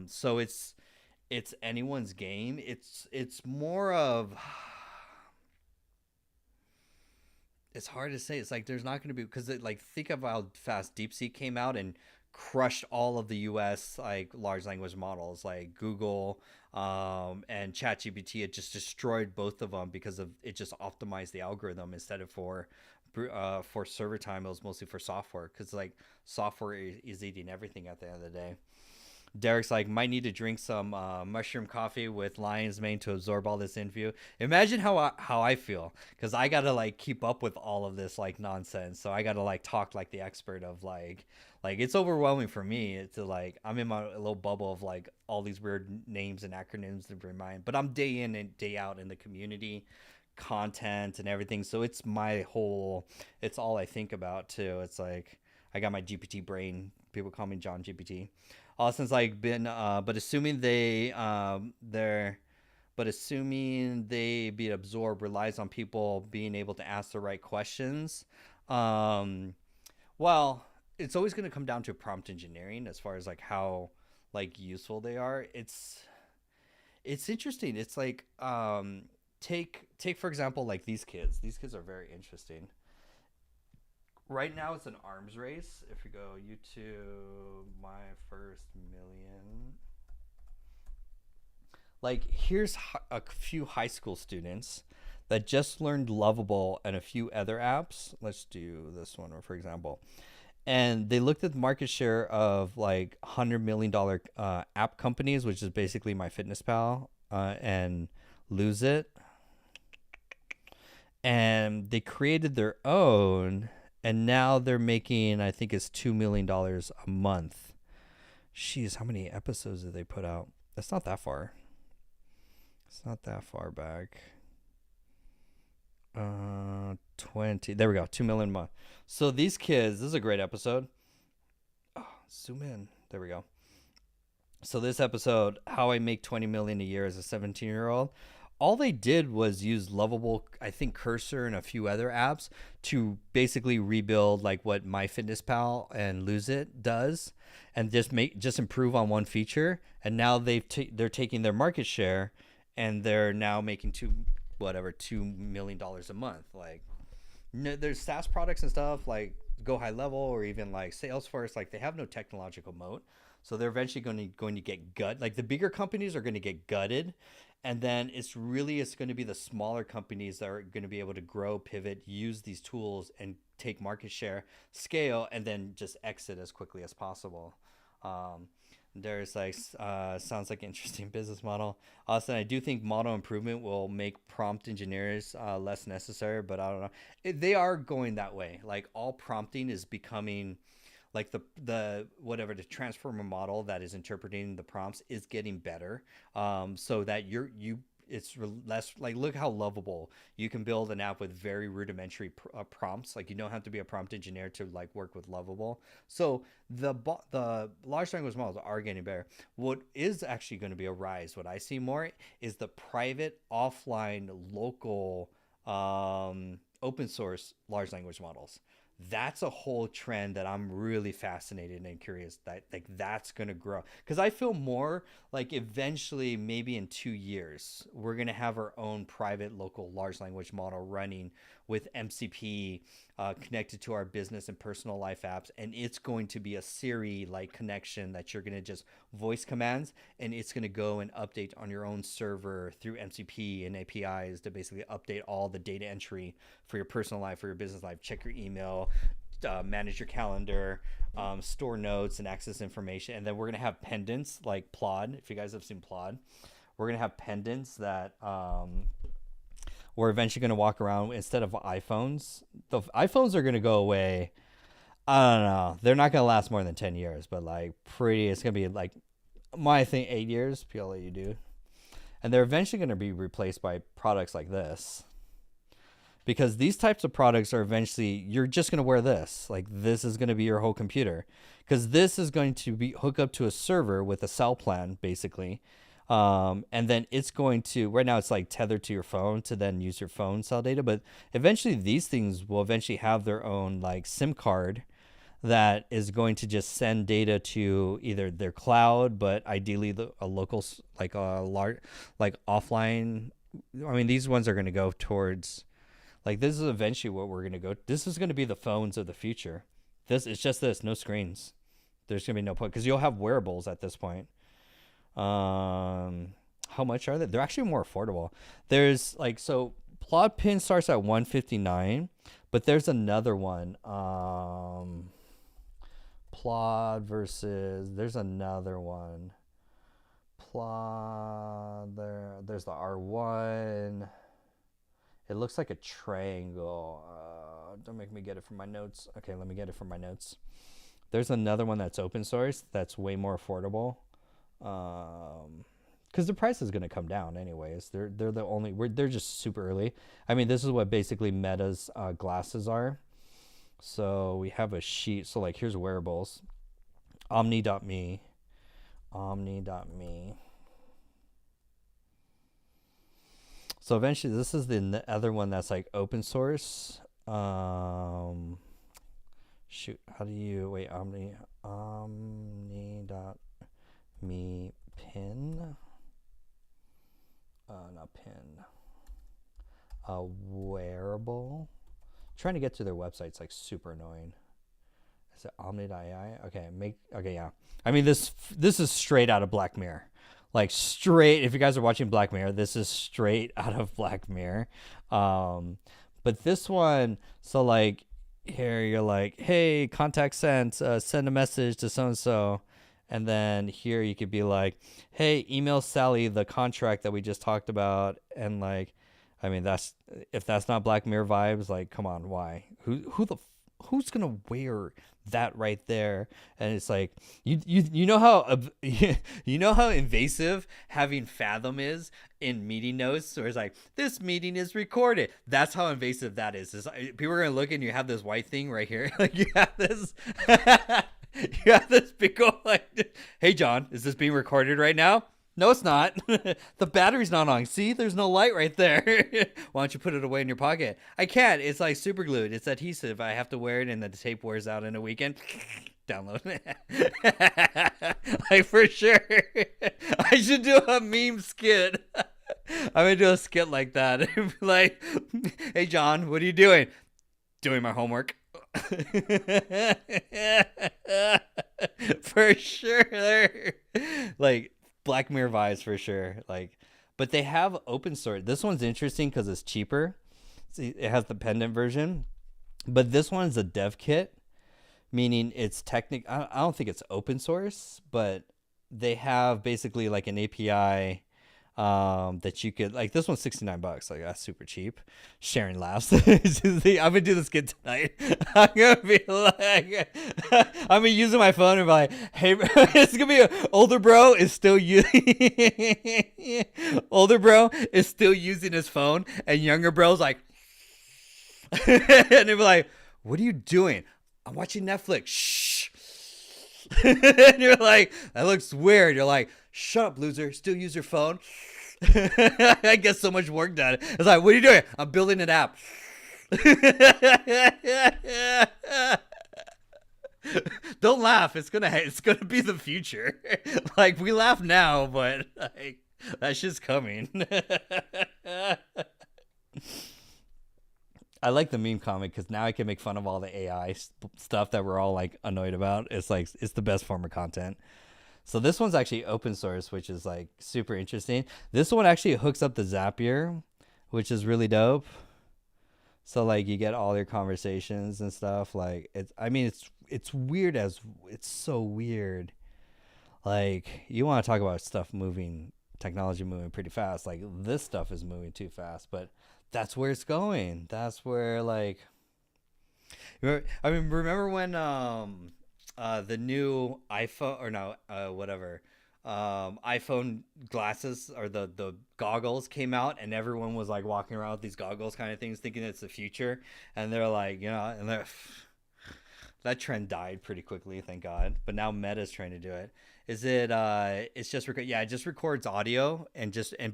So it's anyone's game. It's more of, it's hard to say. It's like, there's not going to be, because like, think of how fast DeepSeek came out and crushed all of the US like large language models like Google and ChatGPT. It just destroyed both of them because of it just optimized the algorithm instead of for server time. It was mostly for software, because like software is eating everything at the end of the day. Derek's like, might need to drink some mushroom coffee with lion's mane to absorb all this info. Imagine how I feel, because I gotta like keep up with all of this like nonsense. So I gotta like talk like the expert of like it's overwhelming for me to like, I'm in my little bubble of like all these weird names and acronyms to remind, but I'm day in and day out in the community, content and everything. So it's it's all I think about too. It's like, I got my GPT brain. People call me John GPT. Austin's like but assuming they be absorbed relies on people being able to ask the right questions. Well, it's always going to come down to prompt engineering as far as like how like useful they are. It's interesting. It's like take for example like these kids. These kids are very interesting. Right now it's an arms race. If you go YouTube, my first million. Like, here's a few high school students that just learned Lovable and a few other apps. Let's do this one, for example. And they looked at the market share of like $100 million app companies, which is basically MyFitnessPal and Lose It. And they created their own. And now they're making, I think it's $2 million a month. Jeez, how many episodes did they put out? That's not that far. It's not that far back. 20. There we go. 2 million a month. So these kids, this is a great episode. Oh, zoom in. There we go. So this episode, how I make 20 million a year as a 17-year-old. All they did was use Lovable, I think Cursor and a few other apps to basically rebuild like what MyFitnessPal and Lose It does, and just improve on one feature. And now they're taking their market share, and they're now making $2 million a month. Like, there's SaaS products and stuff like Go High Level or even like Salesforce. Like, they have no technological moat, so they're eventually going to get gutted. Like, the bigger companies are going to get gutted. And then it's going to be the smaller companies that are going to be able to grow, pivot, use these tools, and take market share, scale, and then just exit as quickly as possible. There's like sounds like an interesting business model. Also, I do think model improvement will make prompt engineers less necessary, but I don't know. They are going that way. Like all prompting is becoming like the whatever the transformer model that is interpreting the prompts is getting better. So that it's less like, look how lovable you can build an app with very rudimentary prompts. Like you don't have to be a prompt engineer to like work with lovable. So the large language models are getting better. What is actually going to be a rise, what I see more, is the private offline local open source large language models. That's a whole trend that I'm really fascinated and curious that like that's going to grow, because I feel more like eventually maybe in 2 years we're going to have our own private local large language model running with MCP connected to our business and personal life apps, and it's going to be a Siri like connection that you're going to just voice commands, and it's going to go and update on your own server through MCP and APIs to basically update all the data entry for your personal life, for your business life, check your email, manage your calendar, store notes and access information. And then we're going to have pendants like Plod. If you guys have seen Plod, we're going to have pendants that we're eventually going to walk around instead of iPhones. The iPhones are going to go away. I don't know. They're not going to last more than 10 years, but like it's going to be like my thing, 8 years. PLA you do. And they're eventually going to be replaced by products like this. Because these types of products are eventually, you're just going to wear this. Like this is going to be your whole computer. Because this is going to be hooked up to a server with a cell plan, basically. And then it's going to, right now it's like tethered to your phone to then use your phone cell data. But eventually these things will eventually have their own like SIM card that is going to just send data to either their cloud, but ideally a local, like a large, like offline. I mean, these ones are going to go towards... Like this is eventually what we're going to go. This is going to be the phones of the future. It's just this, no screens. There's going to be no point because you'll have wearables at this point. How much are they? They're actually more affordable. There's like, so Plod Pin starts at $159, but there's another one. Plod versus, there's another one. Plod, there's the R1. It looks like a triangle. Don't make me get it from my notes. Okay, let me get it from my notes. There's another one that's open source that's way more affordable. Because the price is going to come down anyways. They're the only... They're just super early. I mean, this is what basically Meta's glasses are. So we have a sheet. So like here's wearables. Omni.me. Omni.me. So eventually, this is the other one that's like open source. Shoot, how do you wait? Omni.me pin. Not pin. Wearable. Trying to get to their website's like super annoying. Is it Omni.ai? Okay, yeah. I mean, this is straight out of Black Mirror. Like straight, if you guys are watching Black Mirror, this is straight out of Black Mirror. But this one, so like here you're like, hey, contact sent, send a message to so-and-so. And then here you could be like, hey, email Sally the contract that we just talked about. And like, I mean, if that's not Black Mirror vibes, like, come on, why? Who's gonna wear that right there? And it's like you know how you know how invasive having Fathom is in meeting notes, where it's like, this meeting is recorded. That's how invasive that is. People are gonna look and you have this white thing right here. Like you have this big old like, hey John, is this being recorded right now? No, it's not. The battery's not on. See, there's no light right there. Why don't you put it away in your pocket? I can't. It's like super glued. It's adhesive. I have to wear it and the tape wears out in a weekend. Download it. Like for sure. I should do a meme skit. I'm going to do a skit like that. Like, hey John, what are you doing? Doing my homework. For sure. Like, Black Mirror vibes for sure. Like, but they have open source. This one's interesting because it's cheaper. See, it has the pendant version, but this one's a dev kit, meaning it's I don't think it's open source, but they have basically like an API that you could, like, this one's $69, like that's super cheap. Sharing laughs. I'm gonna do this kid tonight. I'm gonna be like, I'm gonna use my phone and be like, hey, it's gonna be older bro is still older bro is still using his phone, and younger bro's like, and they'll be like, what are you doing? I'm watching Netflix. Shh. And you're like, that looks weird. You're like, shut up, loser. Still use your phone. I get so much work done. It's like, what are you doing? I'm building an app. Don't laugh. It's gonna be the future. Like, we laugh now, but like, that shit's coming. I like the meme comic because now I can make fun of all the AI stuff that we're all like annoyed about. It's like, it's the best form of content. So this one's actually open source, which is like super interesting. This one actually hooks up the Zapier, which is really dope. So like you get all your conversations and stuff. Like it's weird as it's so weird. Like, you want to talk about stuff moving, technology moving pretty fast. Like, this stuff is moving too fast, but that's where it's going. That's where, like, remember when the new iPhone, or no, whatever, iPhone glasses, or the goggles came out, and everyone was like walking around with these goggles kind of things, thinking it's the future, and they're like, and that trend died pretty quickly, thank God. But now Meta's trying to do it. Is it it's just it just records audio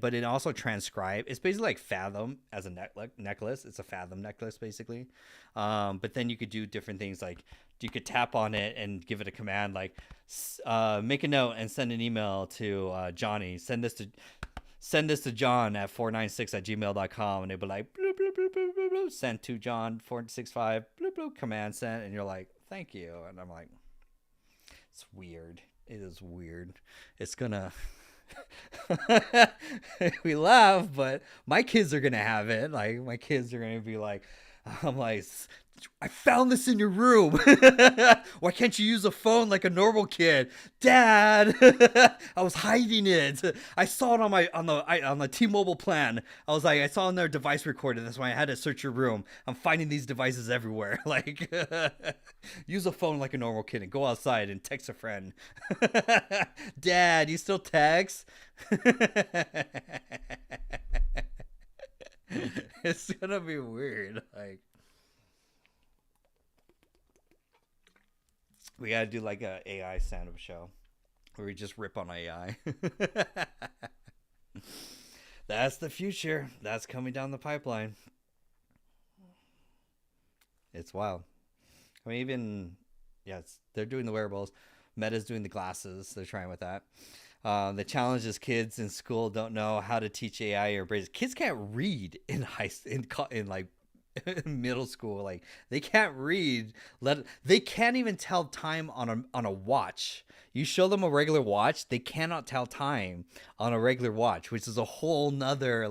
but it also transcribes. It's basically like Fathom as a necklace. It's a Fathom necklace basically. But then you could do different things, like you could tap on it and give it a command like make a note and send an email to Johnny. Send this to John at 496@gmail.com, and they'll be like bloop, bloop, bloop, bloop, bloop, bloop, send to John 465 bloop, bloop, command sent, and you're like, thank you. And I'm like, it's weird. It is weird. It's gonna we laugh, but my kids are gonna have it. Like, my kids are gonna be like, I'm like, I found this in your room. Why can't you use a phone like a normal kid? Dad, I was hiding it. I saw it on the T-Mobile plan. I was like, I saw on their device recorder. That's why I had to search your room. I'm finding these devices everywhere. Like, use a phone like a normal kid and go outside and text a friend. Dad, you still text? It's gonna be weird. Like, we gotta do like a AI stand-up show where we just rip on AI. That's the future. That's coming down the pipeline. It's wild. I mean, even, they're doing the wearables. Meta's doing the glasses. They're trying with that. The challenge is kids in school don't know how to teach AI or brains. Kids can't read in middle school. Like, they can't read. They can't even tell time on a watch. You show them a regular watch, they cannot tell time on a regular watch, which is a whole nother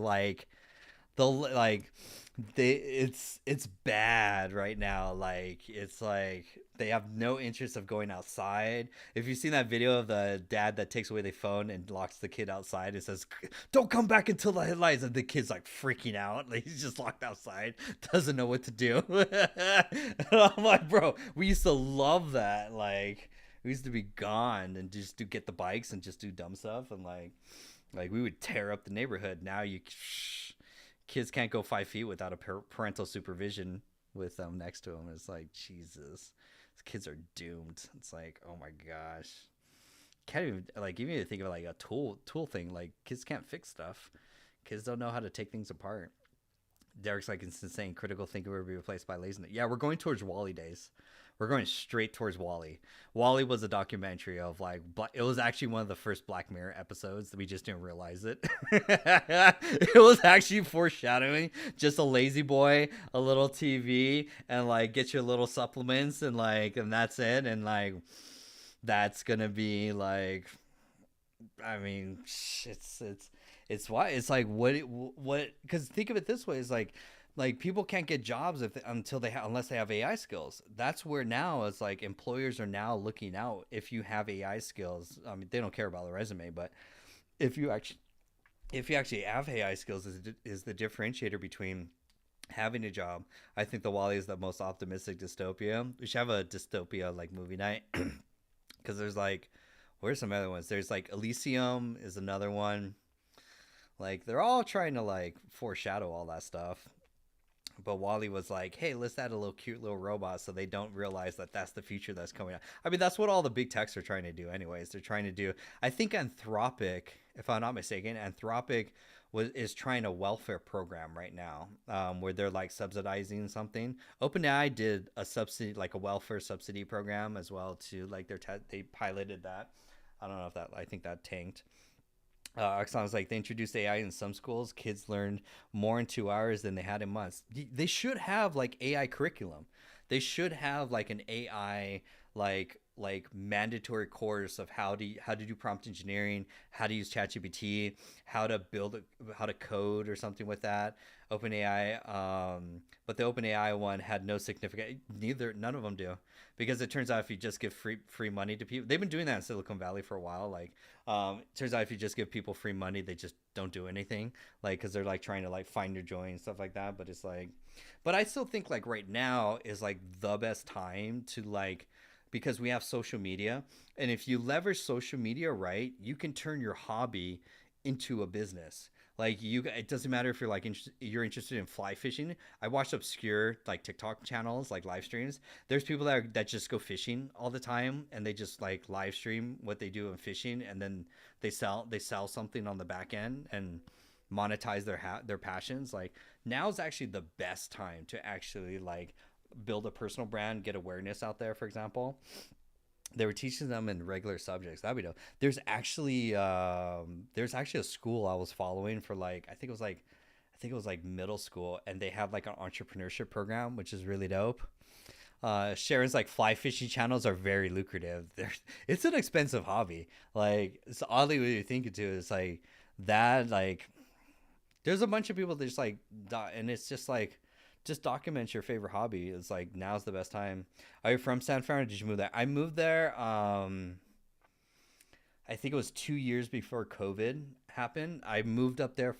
it's bad right now. Like, it's like they have no interest of going outside. If you've seen that video of the dad that takes away the phone and locks the kid outside, it says, don't come back until the headlights, and the kid's like freaking out. Like, he's just locked outside, doesn't know what to do. And I'm like, bro, we used to love that. Like, we used to be gone and just get the bikes and just do dumb stuff, and like we would tear up the neighborhood. Now kids can't go 5 feet without a parental supervision with them next to them. It's like, Jesus, these kids are doomed. It's like, oh my gosh, can't even even think of like a tool thing. Like, kids can't fix stuff. Kids don't know how to take things apart. Derek's like, it's insane. Critical thinking will be replaced by laziness. Yeah, we're going towards WALL-E days. We're going straight towards WALL-E. WALL-E was a documentary of it was actually one of the first Black Mirror episodes. We just didn't realize it. It was actually foreshadowing. Just a lazy boy, a little TV, and like get your little supplements, and that's it. And like, that's gonna be like, I mean, it's why it's like what because think of it this way, is like, like people can't get jobs until unless they have AI skills. That's where now it's like employers are now looking out if you have AI skills. I mean, they don't care about the resume, but if you actually have AI skills is the differentiator between having a job. I think the WALL-E is the most optimistic dystopia. We should have a dystopia like movie night because there's like, where's some other ones? There's like Elysium is another one. Like they're all trying to like foreshadow all that stuff. But WALL-E was like, hey, let's add a little cute little robot so they don't realize that that's the future that's coming out. I mean, that's what all the big techs are trying to do anyways. They're trying to do, I think Anthropic, if I'm not mistaken, Anthropic is trying a welfare program right now where they're like subsidizing something. OpenAI did a subsidy, like a welfare subsidy program as well too. Like they piloted that. I don't know if I think that tanked. Oxon was like, they introduced AI in some schools. Kids learned more in 2 hours than they had in months. They should have like AI curriculum. They should have like an AI like mandatory course of how to do prompt engineering, how to use ChatGPT, how to code or something with that. OpenAI, but the OpenAI one had no significant. None of them do, because it turns out if you just give free money to people, they've been doing that in Silicon Valley for a while. Like, it turns out if you just give people free money, they just don't do anything. Like, because they're like trying to like find your joy and stuff like that. But it's like, but I still think like right now is like the best time to like, because we have social media, and if you leverage social media right, you can turn your hobby into a business. Like it doesn't matter if you're like you're interested in fly fishing. I watched obscure like TikTok channels, like live streams. There's people that just go fishing all the time, and they just like live stream what they do in fishing, and then they sell something on the back end and monetize their passions. Like now is actually the best time to actually like build a personal brand, get awareness out there. For example, they were teaching them in regular subjects. That'd be dope. There's actually a school I was following for like I think it was like middle school, and they have like an entrepreneurship program, which is really dope. Sharon's like fly fishing channels are very lucrative. It's an expensive hobby. Like it's oddly what you think it too. It's like that. Like there's a bunch of people that just like, and it's just like. Just document your favorite hobby. It's like now's the best time. Are you from San Fran, or did you move there? I moved there. I think it was 2 years before COVID happened. I moved up there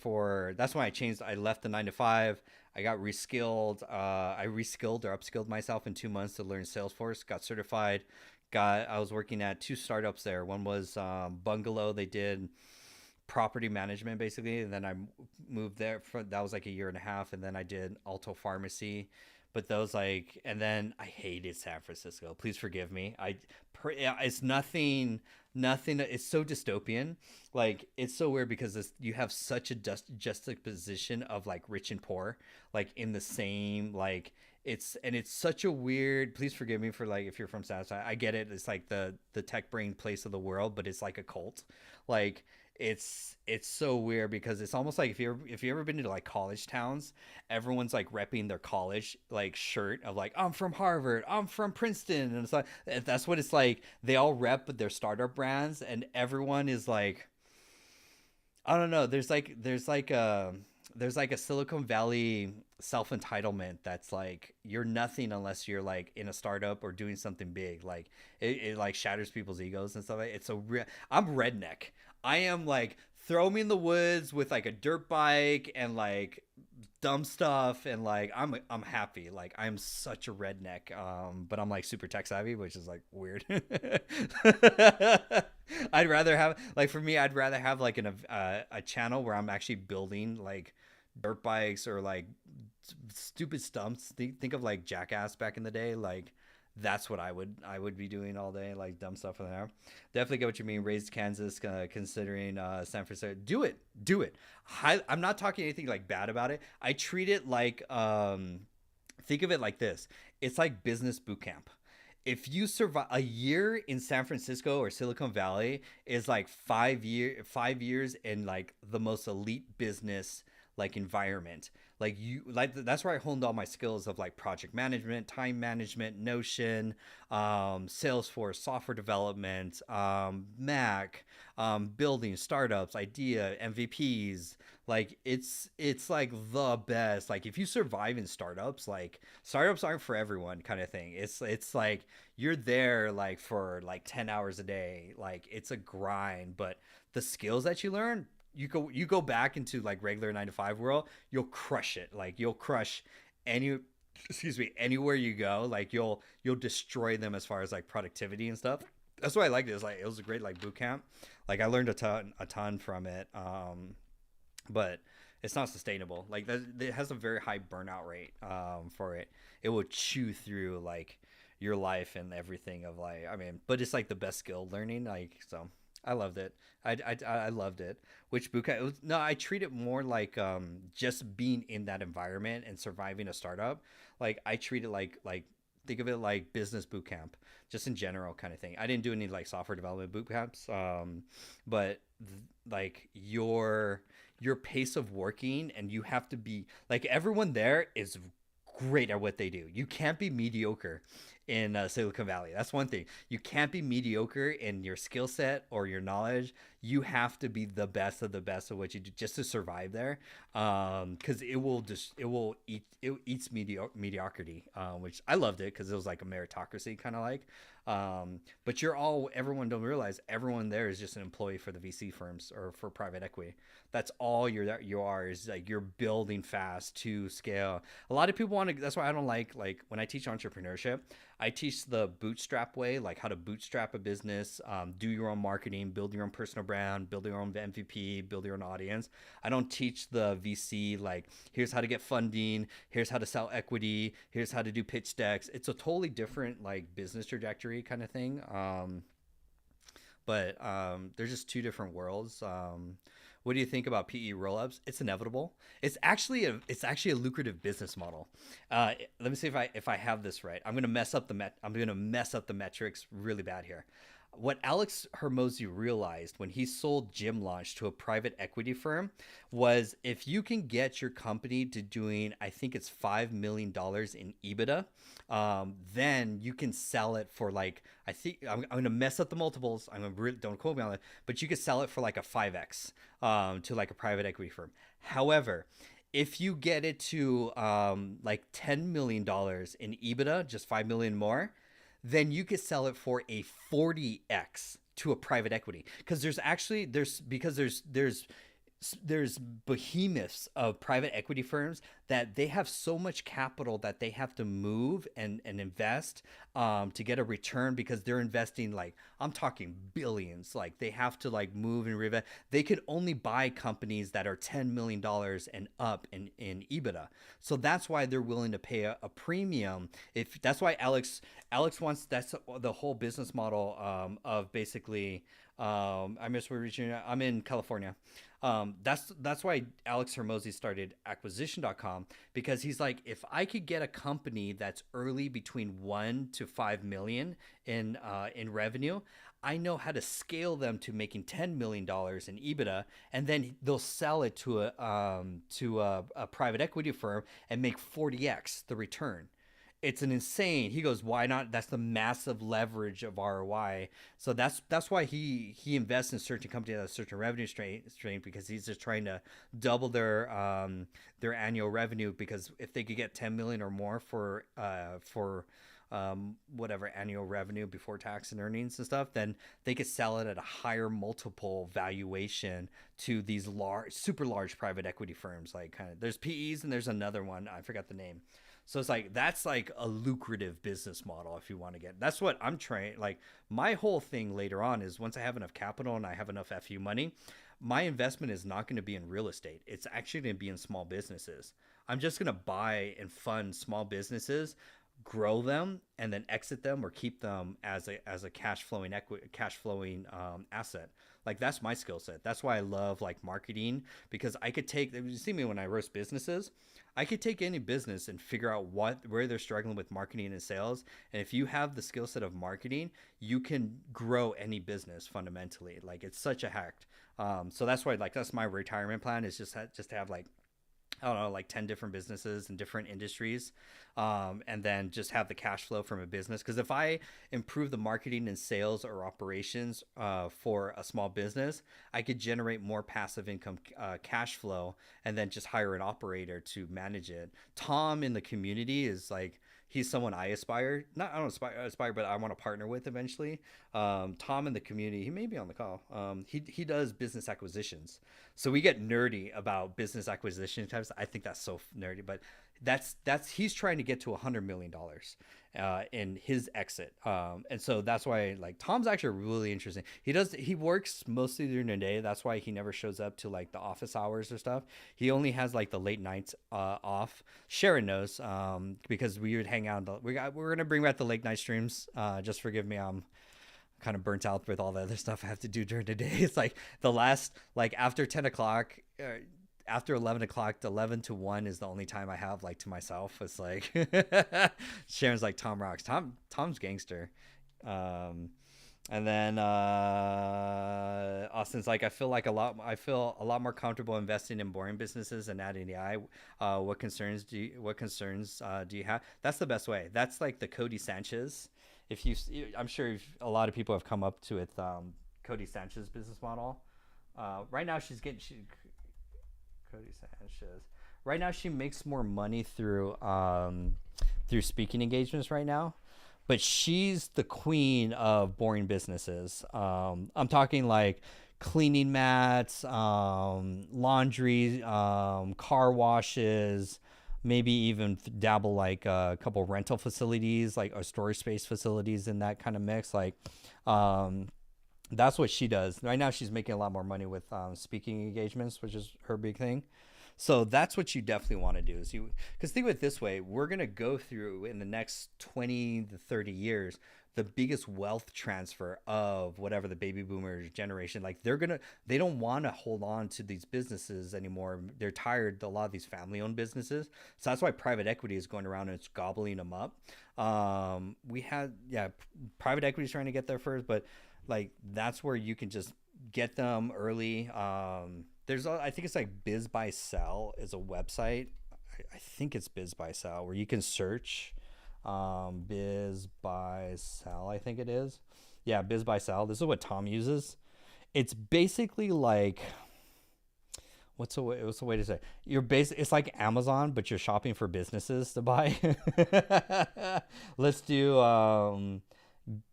that's when I changed. I left the 9-to-5. I got reskilled. I reskilled or upskilled myself in 2 months to learn Salesforce. Got certified. I was working at 2 startups there. One was Bungalow. They did property management basically, and then I moved there that was like a year and a half, and then I did Alto Pharmacy. But those like, and then I hated San Francisco. Please forgive me. It's nothing. It's so dystopian. Like it's so weird because you have such a juxtaposition of like rich and poor, like in the same like. It's such a weird. Please forgive me for like if you're from South Side. I get it. It's like the tech brain place of the world, but it's like a cult. Like. It's so weird because it's almost like if you ever been to like college towns, everyone's like repping their college like shirt of like I'm from Harvard, I'm from Princeton, and it's like that's what it's like. They all rep their startup brands, and everyone is like, I don't know. There's like a Silicon Valley self-entitlement that's like you're nothing unless you're like in a startup or doing something big. Like it like shatters people's egos and stuff. It's I'm redneck. I am like throw me in the woods with like a dirt bike and like dumb stuff, and like I'm happy. Like I'm such a redneck, but I'm like super tech savvy, which is like weird. I'd rather have like a channel where I'm actually building like dirt bikes or like stupid stumps. Think of like Jackass back in the day. Like that's what I would be doing all day, like dumb stuff in there. Definitely get what you mean. Raised Kansas, considering San Francisco. Do it. I'm not talking anything like bad about it. I treat it like think of it like this. It's like business boot camp. If you survive a year in San Francisco or Silicon Valley is like 5 years in like the most elite business like environment. Like that's where I honed all my skills of like project management, time management, Notion, Salesforce, software development, Mac, building startups, idea, MVPs. Like it's like the best. Like if you survive in startups, like startups aren't for everyone kind of thing. It's like you're there like for like 10 hours a day. Like it's a grind, but the skills that you learn, you go back into like regular 9 to 5 world, you'll crush it. Like you'll crush anywhere you go. Like you'll destroy them as far as like productivity and stuff. That's why I liked it. It was a great like boot camp. Like I learned a ton from it. But it's not sustainable. Like it has a very high burnout rate for it. It will chew through like your life and everything of like, I mean, but it's like the best skill learning. Like, so I loved it. I loved it. Which bootcamp? No, I treat it more like just being in that environment and surviving a startup. Like I treat it like think of it like business boot camp, just in general kind of thing. I didn't do any like software development boot camps, but like your pace of working, and you have to be like, everyone there is great at what they do. You can't be mediocre in Silicon Valley. That's one thing. You can't be mediocre in your skill set or your knowledge. You have to be the best of what you do just to survive there. Because it eats mediocrity, which I loved it because it was like a meritocracy kind of like. But everyone don't realize everyone there is just an employee for the VC firms or for private equity. That's all you are is like you're building fast to scale. A lot of people want to, that's why I don't like when I teach entrepreneurship, I teach the bootstrap way, like how to bootstrap a business, do your own marketing, build your own personal brand, build your own MVP, build your own audience. I don't teach the VC, like here's how to get funding, here's how to sell equity, here's how to do pitch decks. It's a totally different like business trajectory kind of thing. But they're just two different worlds. What do you think about PE roll-ups? It's inevitable. It's actually a lucrative business model. Let me see if I have this right. I'm gonna mess up the metrics really bad here. What Alex Hormozi realized when he sold Gym Launch to a private equity firm was if you can get your company to doing, I think it's $5 million in EBITDA, then you can sell it for like, I think I'm going to mess up the multiples. Don't quote me on it, but you could sell it for like a 5x to like a private equity firm. However, if you get it to like $10 million in EBITDA, just $5 million more, then you could sell it for a 40x to a private equity. Because there's behemoths of private equity firms that they have so much capital that they have to move and invest to get a return, because they're investing, like, I'm talking billions. Like they have to like move and reinvest. They could only buy companies that are $10 million and up in EBITDA. So that's why they're willing to pay a premium. That's why Alex wants, that's the whole business model of basically, I'm in California. That's why Alex Hormozi started acquisition.com, because he's like, if I could get a company that's early between 1 to 5 million in revenue, I know how to scale them to making $10 million in EBITDA, and then they'll sell it to a private equity firm and make 40x the return. It's an insane. He goes, why not? That's the massive leverage of ROI. So that's why he invests in certain companies that have a certain revenue stream, because he's just trying to double their annual revenue. Because if they could get 10 million or more for whatever annual revenue before tax and earnings and stuff, then they could sell it at a higher multiple valuation to these super large private equity firms. Like there's PEs and there's another one, I forgot the name. So it's like, that's like a lucrative business model if you want to get, that's what I'm trying. Like my whole thing later on is, once I have enough capital and I have enough FU money, my investment is not going to be in real estate. It's actually going to be in small businesses. I'm just going to buy and fund small businesses, grow them, and then exit them or keep them as a cash flowing asset. Like that's my skill set. That's why I love like marketing, because I could take, you see me when I roast businesses, I could take any business and figure out where they're struggling with marketing and sales. And if you have the skill set of marketing, you can grow any business fundamentally. Like it's such a hack. So that's why, like, that's my retirement plan, is just to have like I don't know, like 10 different businesses in different industries, and then just have the cash flow from a business. Because if I improve the marketing and sales or operations for a small business, I could generate more passive income cash flow and then just hire an operator to manage it. Tom in the community is like, he's someone I aspire, not, I don't aspire, but I want to partner with eventually. Tom in the community, he may be on the call. He does business acquisitions. So we get nerdy about business acquisition types. I think that's so nerdy, but that's he's trying to get to $100 million in his exit. And so that's why, like, Tom's actually really interesting. He works mostly during the day. That's why he never shows up to like the office hours or stuff. He only has like the late nights off. Sharon knows, because we would hang out. We're gonna bring back the late night streams. Just forgive me, I'm kind of burnt out with all the other stuff I have to do during the day. It's like the last, like after 10 o'clock, after 11 o'clock, 11 to 1 is the only time I have like to myself. It's like, Sharon's like, Tom rocks. Tom's gangster. And then Austin's like, I feel a lot more comfortable investing in boring businesses and adding AI. What concerns do you have? That's the best way. That's like the Cody Sanchez. I'm sure a lot of people have come up to it. Cody Sanchez business model. Right now Cody Sanchez. Right now she makes more money through speaking engagements right now, but she's the queen of boring businesses. I'm talking like cleaning mats, laundry, car washes, maybe even dabble like a couple rental facilities, like a storage space facilities in that kind of mix. Like, that's what she does. Right now she's making a lot more money with speaking engagements, which is her big thing. So that's what you definitely want to do, is because think of it this way, we're going to go through in the next 20 to 30 years the biggest wealth transfer of whatever the baby boomer generation. Like they don't want to hold on to these businesses anymore. They're tired, a lot of these family owned businesses. So that's why private equity is going around and it's gobbling them up. Private equity is trying to get there first, but like that's where you can just get them early. I think it's like Biz by Sell is a website. I think it's Biz by Sell, where you can search Biz by Sell, I think it is. Yeah, Biz by Sell. This is what Tom uses. It's basically like, what's the way to say? It's like Amazon, but you're shopping for businesses to buy. Let's do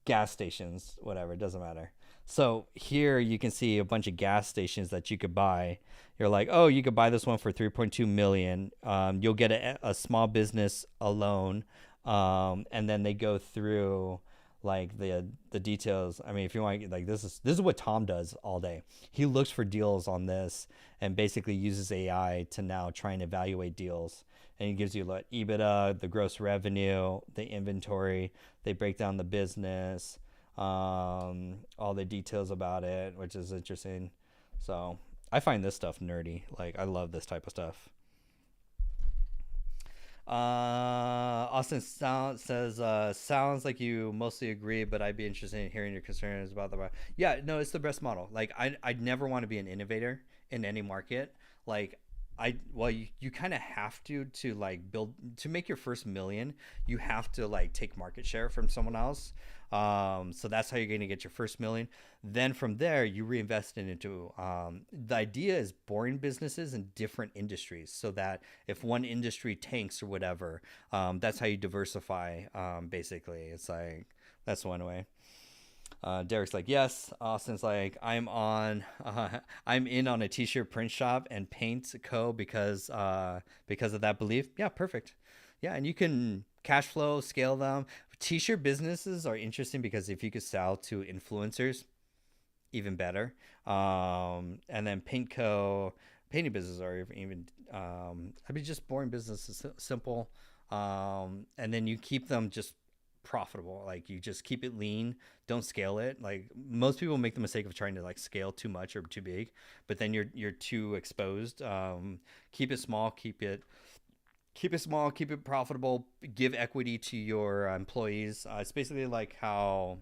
gas stations, whatever, it doesn't matter. So here you can see a bunch of gas stations that you could buy. You're like, oh, you could buy this one for 3.2 million. You'll get a small business alone. And then they go through like the details. I mean, if you want, like, this is what Tom does all day. He looks for deals on this and basically uses AI to now try and evaluate deals. And he gives you like EBITDA, the gross revenue, the inventory. They break down the business, all the details about it, which is interesting. So I find this stuff nerdy. Like, I love this type of stuff. Austin says, sounds like you mostly agree, but I'd be interested in hearing your concerns about the. Yeah, no, it's the best model. Like, I'd never want to be an innovator in any market. Like, you kind of have to like build, to make your first million, you have to like take market share from someone else. So that's how you're going to get your first million. Then from there, you reinvest it into, the idea is boring businesses in different industries, so that if one industry tanks or whatever, that's how you diversify. Basically, it's like, that's one way. Derek's like, yes. Austin's like, I'm in on a t-shirt print shop and paint co because of that belief. Yeah, perfect. Yeah, and you can cash flow, scale them. T-shirt businesses are interesting because if you could sell to influencers, even better. And then painting businesses are even, just boring businesses, simple. And then you keep them just profitable. Like, you just keep it lean, don't scale it. Like, most people make the mistake of trying to like scale too much or too big, but then you're too exposed. Keep it small, keep it profitable, give equity to your employees. It's basically like how,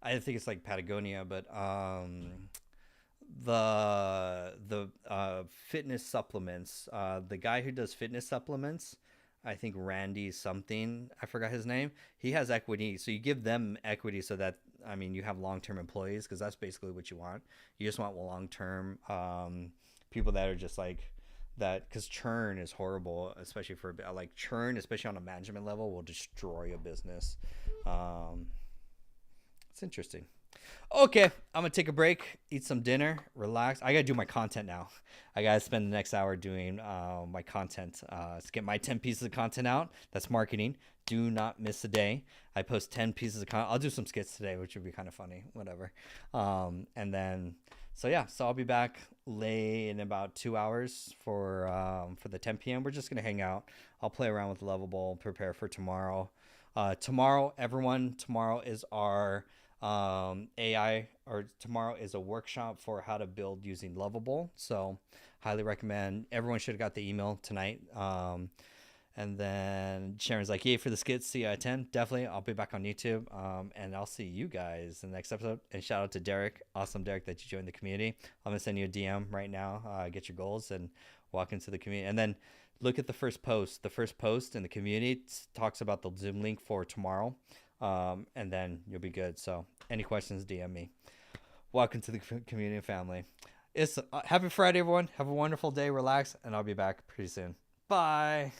I think it's like Patagonia, but the fitness supplements. The guy who does fitness supplements, I think Randy something, I forgot his name. He has equity, so you give them equity so that, I mean, you have long-term employees, because that's basically what you want. You just want long-term people that are just like that, because churn is horrible, especially for like churn, especially on a management level, will destroy a business. It's interesting. Okay, I'm gonna take a break, eat some dinner, relax. I gotta do my content now. I gotta spend the next hour doing my content to get my 10 pieces of content out. That's marketing. Do not miss a day. I post 10 pieces of content. I'll do some skits today, which would be kind of funny. Whatever. And then, so yeah, so I'll be back late in about 2 hours for the 10 p.m. We're just gonna hang out. I'll play around with Lovable, prepare for tomorrow. Tomorrow is our AI, or tomorrow is a workshop for how to build using Lovable. So highly recommend. Everyone should have got the email tonight. And then Sharon's like, yay for the skits. See you at 10. Definitely. I'll be back on YouTube. And I'll see you guys in the next episode. And shout out to Derek. Awesome, Derek, that you joined the community. I'm going to send you a DM right now. Get your goals and walk into the community. And then look at the first post. The first post in the community talks about the Zoom link for tomorrow. And then you'll be good. So any questions, DM me. Welcome to the community family. It's happy Friday, everyone. Have a wonderful day. Relax. And I'll be back pretty soon. Bye.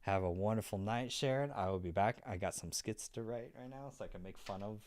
Have a wonderful night, Sharon. I will be back. I got some skits to write right now so I can make fun of